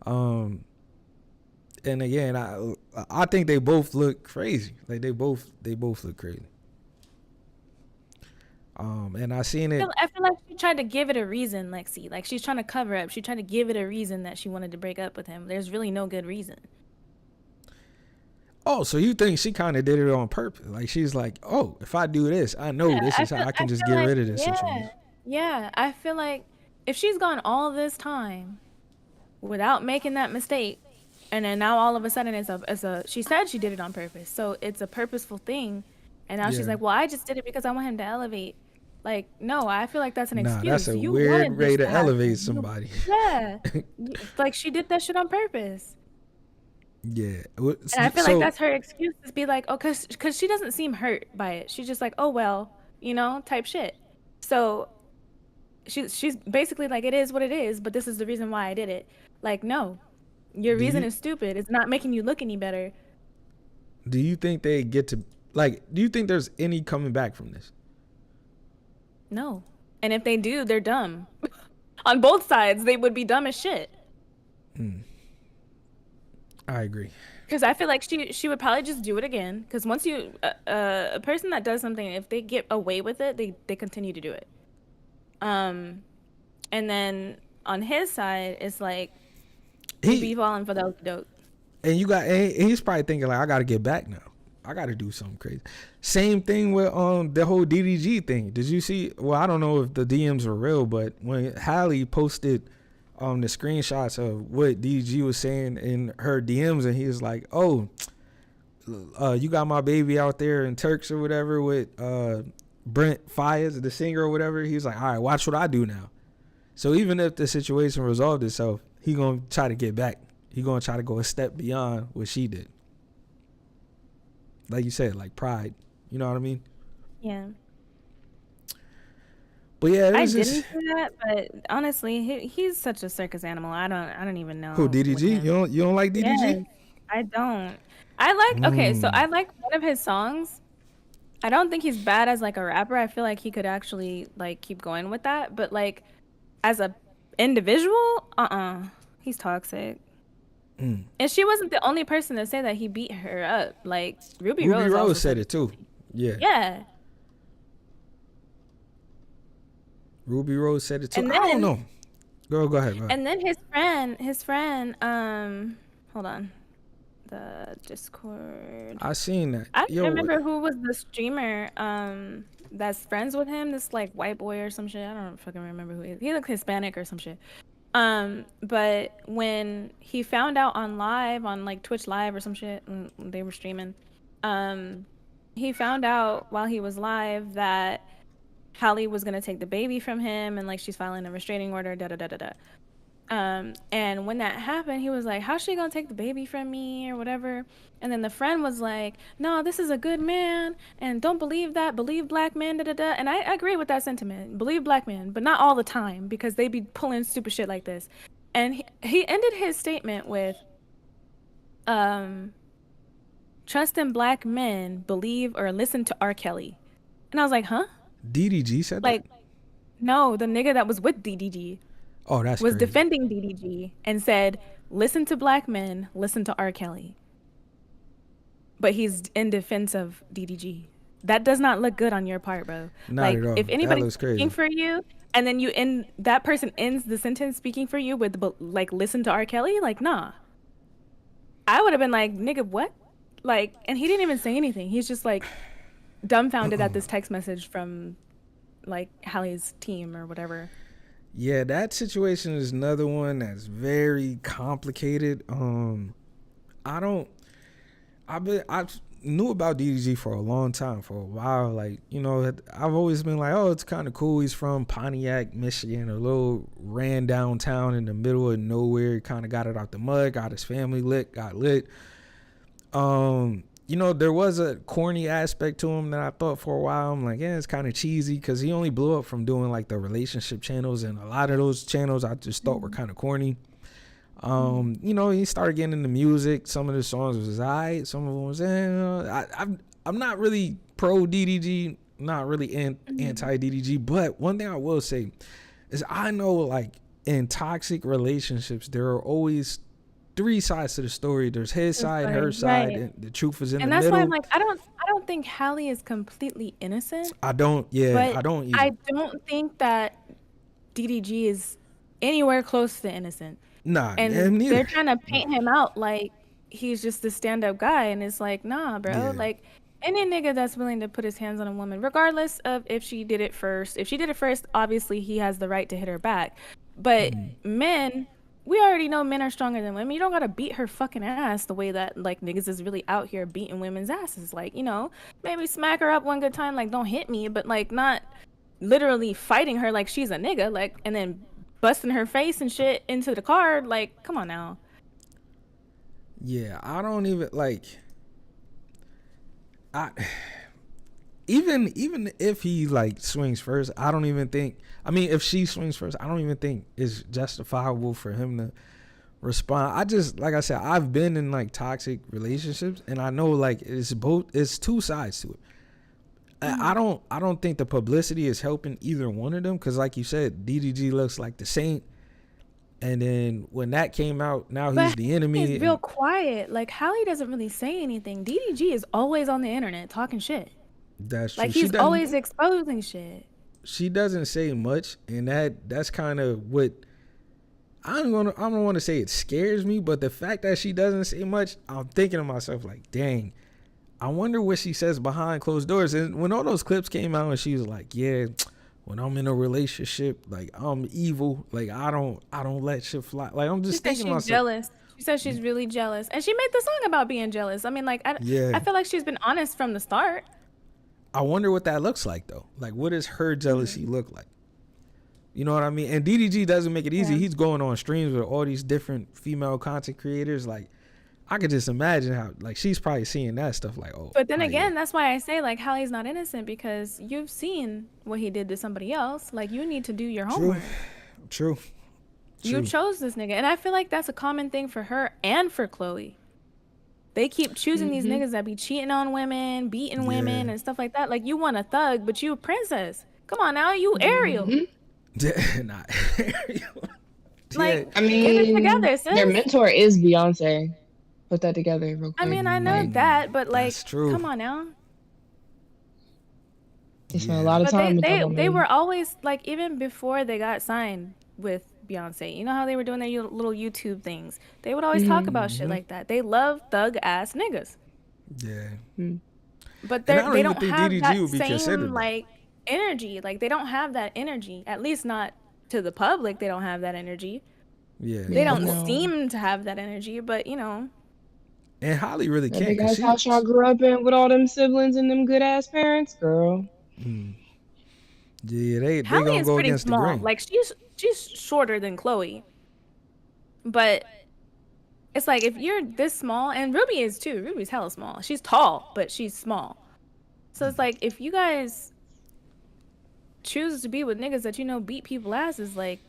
And again, I think they both look crazy. Like they both look crazy. And I seen it. I feel like she tried to give it a reason, Lexi. Like she's trying to cover up. She tried to give it a reason that she wanted to break up with him. There's really no good reason. Oh, so you think she kind of did it on purpose? Like she's like, oh, if I do this, I know this is how I can just get rid of this situation. Yeah, I feel like if she's gone all this time without making that mistake, and then now all of a sudden it's a she said she did it on purpose, so it's a purposeful thing, and now she's like, well, I just did it because I want him to elevate. Like, no, I feel like that's an excuse. That's a weird way to elevate somebody. Yeah, like she did that shit on purpose. Yeah, and I feel like that's her excuse to be like, oh, cause she doesn't seem hurt by it. She's just like, oh well, type shit. So she's basically like, it is what it is, but this is the reason why I did it. Like, no, your reason is stupid. It's not making you look any better. Do you think they get to do you think there's any coming back from this? No. And if they do, they're dumb. On both sides, they would be dumb as shit. I agree. Because I feel like she would probably just do it again. Because once you, a person that does something, if they get away with it, they continue to do it. And then on his side, it's like, he be falling for those dope. And he's probably thinking like, I got to get back now. I got to do something crazy. Same thing with the whole DDG thing. Did you see? Well, I don't know if the DMs were real, but when Hallie posted the screenshots of what DDG was saying in her DMs, and he was like, oh, you got my baby out there in Turks or whatever with Brent Fayez, the singer or whatever. He's like, all right, watch what I do now. So even if the situation resolved itself, he gonna try to get back. He gonna try to go a step beyond what she did. Like you said, like pride. You know what I mean? Yeah. But yeah, I didn't see that, but honestly, he's such a circus animal. I don't even know. Who, DDG? You don't like DDG? Yes, I don't. I like so I like one of his songs. I don't think he's bad as like a rapper. I feel like he could actually like keep going with that. But like as a individual, he's toxic. And she wasn't the only person to say that he beat her up. Like Ruby Rose said it too. Yeah. Yeah. Ruby Rose said it too. Then, I don't know. Go ahead. And then his friend, hold on. The Discord. I seen that. I don't remember who was the streamer that's friends with him, this like white boy or some shit. I don't fucking remember who he is. He looked Hispanic or some shit. But when he found out on like Twitch Live or some shit, when they were streaming, he found out while he was live that Hallie was gonna take the baby from him, and like she's filing a restraining order, and when that happened, he was like, how's she gonna take the baby from me or whatever? And then the friend was like, no, this is a good man, and don't believe that, believe black men, and I agree with that sentiment. Believe black men, but not all the time, because they be pulling stupid shit like this. And he ended his statement with, trust in black men, believe or listen to R. Kelly. And I was like, huh? DDG said like, that? No, the nigga that was with DDG. Oh, that's was crazy. Defending DDG and said, listen to black men, listen to R. Kelly. But he's in defense of DDG. That does not look good on your part, bro. Not at all. If anybody's speaking for you, and then that person ends the sentence speaking for you with like, listen to R. Kelly, like, nah. I would have been like, nigga, what? Like, and he didn't even say anything. He's just like dumbfounded at this text message from like Hallie's team or whatever. Yeah, that situation is another one that's very complicated. I knew about DDG for a long time, for a while. Like, you know, I've always been like, oh, it's kind of cool. He's from Pontiac, Michigan, a little ran downtown in the middle of nowhere. Kind of got it out the mud, got his family got lit. You know, there was a corny aspect to him that I thought for a while. I'm like, yeah, it's kind of cheesy because he only blew up from doing like the relationship channels, and a lot of those channels I just thought were kind of corny. You know, he started getting into music. Some of the songs was alright, some of them was I'm not really pro DDG, not really anti DDG, but one thing I will say is I know, like, in toxic relationships there are always three sides to the story. There's his side, her side, and the truth is in the middle. And that's why I'm like, I don't think Hallie is completely innocent. I don't either. I don't think that DDG is anywhere close to innocent. Nah, and they're trying to paint him out like he's just a stand-up guy, and it's like, nah, bro. Yeah. Like, any nigga that's willing to put his hands on a woman, regardless of if she did it first, obviously he has the right to hit her back. But men, we already know men are stronger than women. You don't gotta beat her fucking ass the way that, like, niggas is really out here beating women's asses. Like, you know, maybe smack her up one good time, like, don't hit me, but, like, not literally fighting her like she's a nigga, like, and then busting her face and shit into the car. Like, come on now. Yeah, I don't even like. Even if he like swings first, I don't even think. I mean, if she swings first, I don't even think it's justifiable for him to respond. I just, like I said, I've been in like toxic relationships, and I know like it's two sides to it. I don't think the publicity is helping either one of them, because like you said, DDG looks like the saint, and then when that came out, now he's the enemy. He's real quiet. Like, Hallie doesn't really say anything. DDG is always on the internet talking shit. That's true. Like, he's always exposing shit. She doesn't say much, and that's kind of what I don't want to say it scares me, but the fact that she doesn't say much, I'm thinking to myself like, dang, I wonder what she says behind closed doors. And when all those clips came out and she was like, yeah, when I'm in a relationship, like, I'm evil, like, I don't let shit fly. Like, I'm just thinking to myself, jealous. She said she's really jealous, and she made the song about being jealous. I mean, like, I feel like she's been honest from the start. I wonder what that looks like though. Like, what does her jealousy look like? You know what I mean? And DDG doesn't make it easy. Yeah. He's going on streams with all these different female content creators. Like, I could just imagine how, like, she's probably seeing that stuff like, oh. But then again, that's why I say, like, Hallie's not innocent, because you've seen what he did to somebody else. Like, you need to do your homework. True. You chose this nigga. And I feel like that's a common thing for her and for Chloe. They keep choosing these niggas that be cheating on women, beating women, and stuff like that. Like, you want a thug, but you a princess. Come on now, you Ariel. Not Ariel. Like, I mean, get it together, sis. Their mentor is Beyonce. Put that together real quick. I mean, I know that, but like, come on now. They spent a lot of time with that woman. They were always, like, even before they got signed with Beyonce, you know how they were doing their little YouTube things? They would always talk about shit like that. They love thug ass niggas. Yeah. But they don't have that same like energy. Like, they don't have that energy. At least not to the public. They don't have that energy. Yeah. They don't seem to have that energy, but you know. And Holly really can't. Big ass house y'all grew up in with all them siblings and them good ass parents, girl. Yeah, they Hallie gonna is go pretty against small. the grain. Like, she's shorter than Chloe, but it's like, if you're this small, and Ruby is too. Ruby's hella small. She's tall, but she's small. So it's like, if you guys choose to be with niggas that you know beat people asses, like,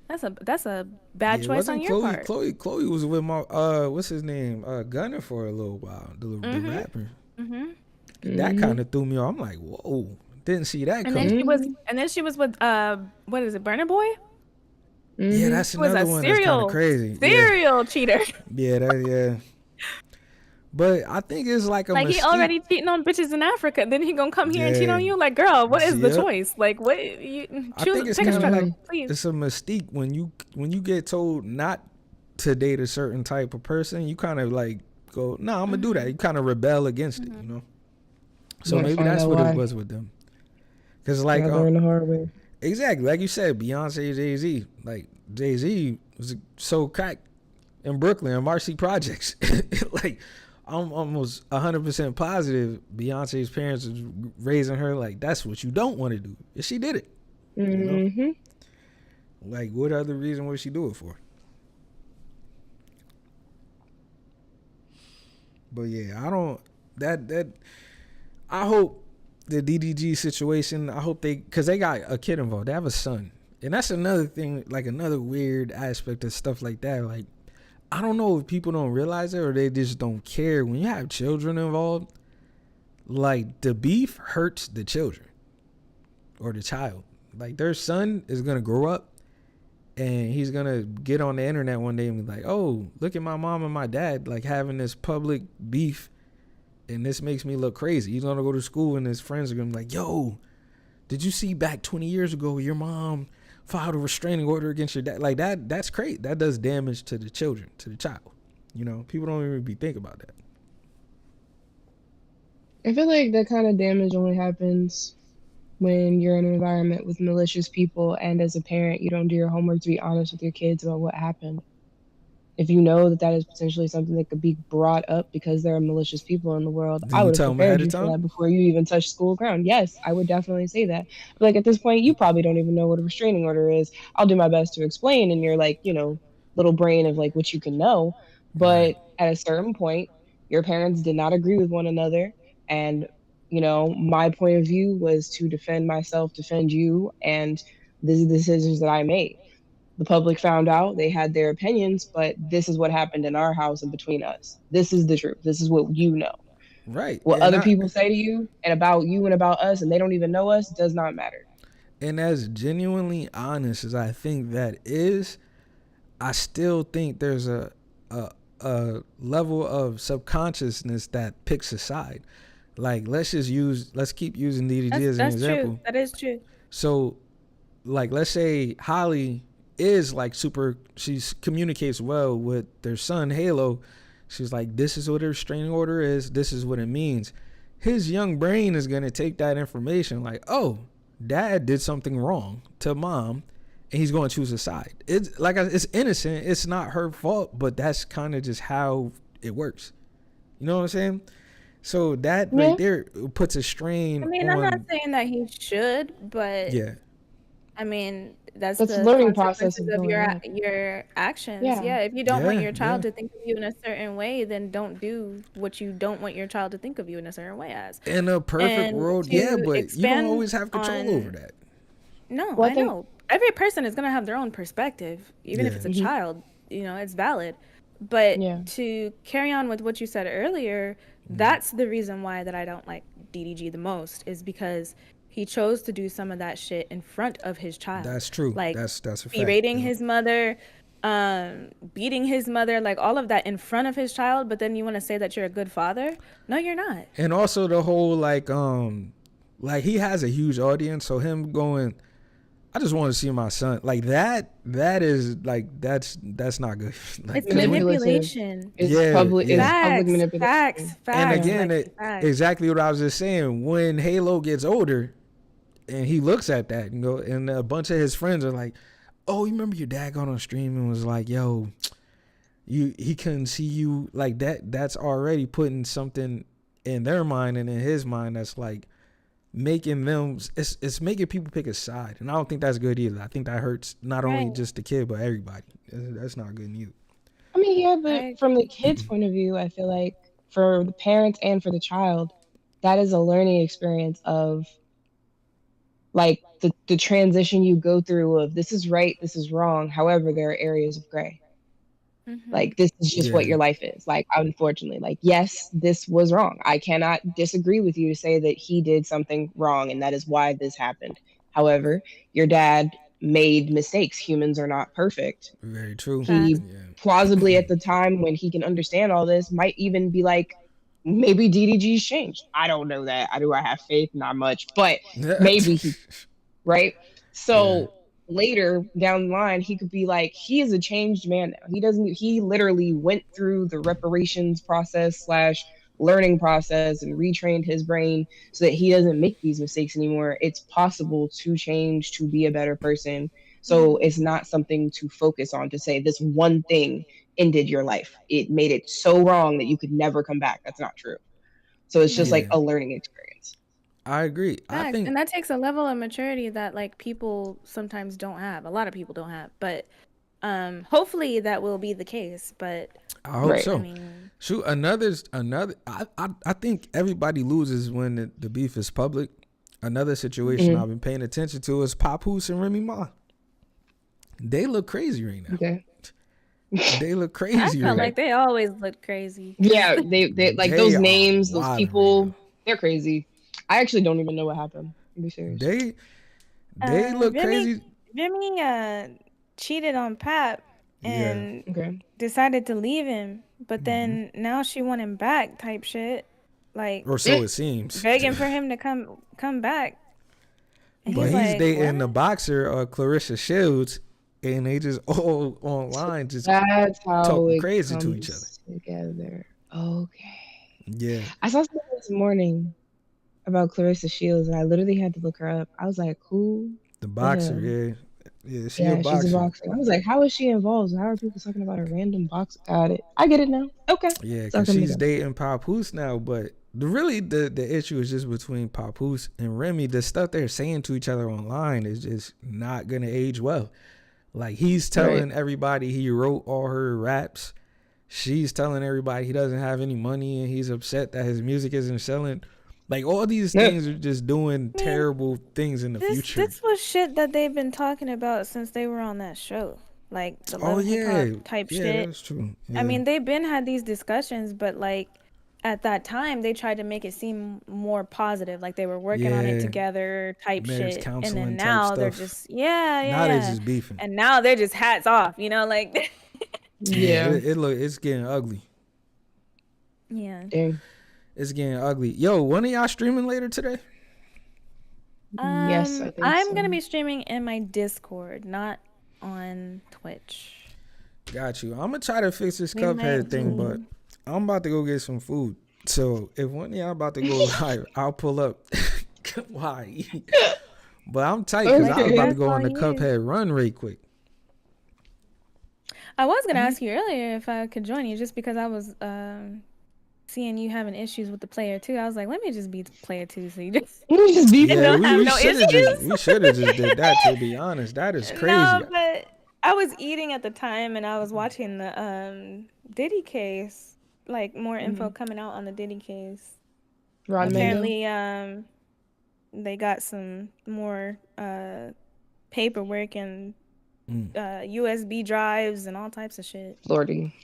that's a bad choice on your part. Chloe was with my what's his name, Gunner, for a little while. The rapper. That kind of threw me off. I'm like, whoa, didn't see that coming. And then she was with what is it, Burna Boy? Yeah, that's another one that's kind of crazy. Serial cheater. Yeah. But I think it's like a he already cheating on bitches in Africa. Then he gonna come here and cheat on you? Like, girl, what is the choice? Like, what you I think it's take a kind of strike, like, please. it's a mystique when you get told not to date a certain type of person. You kind of like go, no, I'm gonna do that. You kind of rebel against it, you know. So maybe that's what it was with them. Cause like, learn the hard way. Exactly, like you said, Beyonce, Jay-Z. Like, Jay-Z was so crack in Brooklyn and Marcy Projects. Like, I'm almost 100% positive Beyonce's parents was raising her like that's what you don't want to do. And she did it. Mm-hmm. You know? Like, what other reason would she do it for? But yeah, I don't. I hope the DDG situation. I hope because they got a kid involved. They have a son, and that's another thing. Like another weird aspect of stuff like that. Like, I don't know if people don't realize it or they just don't care. When you have children involved, like the beef hurts the children or the child. Like their son is gonna grow up and he's gonna get on the internet one day and be like, "Oh, look at my mom and my dad like having this public beef, and this makes me look crazy." He's gonna go to school and his friends are gonna be like, "Yo, did you see back 20 years ago your mom filed a restraining order against your dad?" Like that's crazy. That does damage to the children, to the child. You know, people don't even be thinking about that. I feel like that kind of damage only happens when you're in an environment with malicious people, and as a parent, you don't do your homework to be honest with your kids about what happened. If you know that that is potentially something that could be brought up because there are malicious people in the world, Do I you would tell have them ahead prepared of you for time? that before you even touch school ground. Yes, I would definitely say that. But like at this point, you probably don't even know what a restraining order is. I'll do my best to explain in your like, little brain of like what you can know. Right. But at a certain point, your parents did not agree with one another. And, my point of view was to defend myself, defend you, and these are the decisions that I made. The public found out, they had their opinions, but this is what happened in our house and between us. This is the truth. This is what you know. Right. What other people say to you and about us, and they don't even know us, does not matter. And as genuinely honest as I think that is, I still think there's a level of subconsciousness that picks a side. Like let's keep using DDG as an example. True. That is true. So like let's say Holly is like she communicates well with their son Halo. She's like, this is what a restraining order is, this is what it means. His young brain is gonna take that information like, oh, dad did something wrong to mom, and he's going to choose a side. It's like it's innocent, it's not her fault, but that's kind of just how it works. You know what I'm saying? So that right there puts a strain. I mean, on, I'm not saying that he should, but yeah, I mean, that's the the learning process consequences of your actions. Yeah. If you don't want your child to think of you in a certain way, then don't do what you don't want your child to think of you in a certain way as. In a perfect world, yeah, but you don't always have control over that. No, I know. Every person is gonna have their own perspective, even if it's a child. It's valid. But to carry on with what you said earlier, that's the reason why that I don't like DDG the most, is because he chose to do some of that shit in front of his child. That's true. Like that's a fact. berating his mother, beating his mother, like all of that in front of his child. But then you want to say that you're a good father? No, you're not. And also the whole like he has a huge audience, so him going, I just want to see my son, like that is like that's not good. Like, it's manipulation. It's public manipulation. Facts. And again, facts. Exactly what I was just saying. When Halo gets older and he looks at that, and a bunch of his friends are like, "Oh, you remember your dad got on stream and was like, yo, he couldn't see you," like that. That's already putting something in their mind and in his mind that's like making them, it's making people pick a side, and I don't think that's good either. I think that hurts not only just the kid but everybody. That's not good neither. I mean, yeah, but from the kid's point of view, I feel like for the parents and for the child, that is a learning experience of like the transition you go through of this is right, this is wrong. However, there are areas of gray. Like this is just what your life is. Like, unfortunately, like, yes, this was wrong. I cannot disagree with you to say that he did something wrong and that is why this happened. However, your dad made mistakes. Humans are not perfect. Very true. He plausibly at the time when he can understand all this might even be like, maybe DDG's changed. I don't know that. I have faith, not much, but maybe he, right? So later down the line, he could be like, he is a changed man now. He literally went through the reparations process / learning process and retrained his brain so that he doesn't make these mistakes anymore. It's possible to change, to be a better person. So it's not something to focus on to say this one thing ended your life. It made it so wrong that you could never come back. That's not true. So it's just like a learning experience. I agree. I think, and that takes a level of maturity that like people sometimes don't have. A lot of people don't have, but hopefully that will be the case. But I hope so. I mean, shoot, another. I think everybody loses when the beef is public. Another situation I've been paying attention to is Papoose and Remy Ma. They look crazy right now. Okay. They look crazy. I feel like they always look crazy. Yeah, they like those names, those people. They're crazy. I actually don't even know what happened. To be serious. They look crazy. Remy cheated on Pap and decided to leave him, but then now she want him back type shit. Like, or so it seems. Begging for him to come back. And but he's like, dating the boxer Clarissa Shields, and they just all online just talking crazy to each other. Together. Okay. Yeah. I saw something this morning about Clarissa Shields, and I literally had to look her up. I was like, who? The boxer, yeah. She's a boxer. I was like, how is she involved? How are people talking about a random boxer? Got it. I get it now. Okay. Yeah, because she's dating Papoose now, but the issue is just between Papoose and Remy. The stuff they're saying to each other online is just not gonna age well. Like, he's telling everybody he wrote all her raps. She's telling everybody he doesn't have any money and he's upset that his music isn't selling. Like, all these things are just doing terrible things in the future. This was shit that they've been talking about since they were on that show. Like, the Love Hip Hop type shit. Yeah, that's true. Yeah. I mean, they've been had these discussions, but like, at that time, they tried to make it seem more positive. Like, they were working on it together type shit. And then now they're just, now they're just beefing. And now they're just hats off, you know, like. It's getting ugly. Yeah. Dang. It's getting ugly. Yo, when are y'all streaming later today? Yes, I think I'm gonna be streaming in my Discord, not on Twitch. Got you. I'm gonna try to fix this Cuphead thing, but I'm about to go get some food. So if one of y'all about to go live, I'll pull up. Why? But I'm tight because I was about to go on the Cuphead run right quick. I was gonna ask you earlier if I could join you, just because I was seeing you having issues with the player 2. I was like, let me just be player 2, so you just don't have no issues. We should have just did that, to be honest. That is crazy. No, but I was eating at the time and I was watching the Diddy case, like more info coming out on the Diddy case. Apparently, they got some more paperwork and USB drives and all types of shit. Lordy.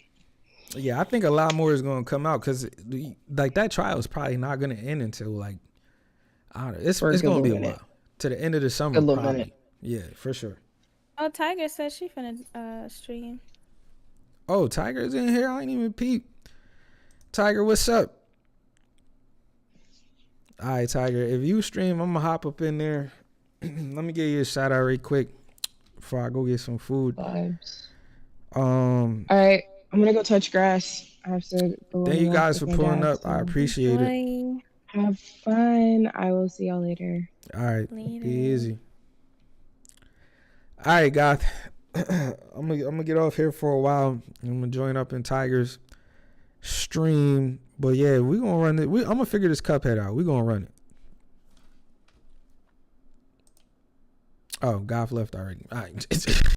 Yeah, I think a lot more is going to come out because, like, that trial is probably not going to end until, like, I don't know. It's going to be a while. To the end of the summer, probably. Yeah, for sure. Oh, Tiger said she finna stream. Oh, Tiger's in here? I ain't even peep. Tiger, what's up? All right, Tiger, if you stream, I'm going to hop up in there. Let me give you a shout out right quick before I go get some food. Vibes. All right. I'm gonna go touch grass. I have to go. Thank you guys for pulling up. I appreciate it. Have fun. I will see y'all later. All right. Later. Be easy. All right, Goth. I'm gonna get off here for a while. I'm gonna join up in Tiger's stream. But yeah, we gonna run it. I'm gonna figure this Cuphead out. We gonna run it. Oh, Goth left already. All right.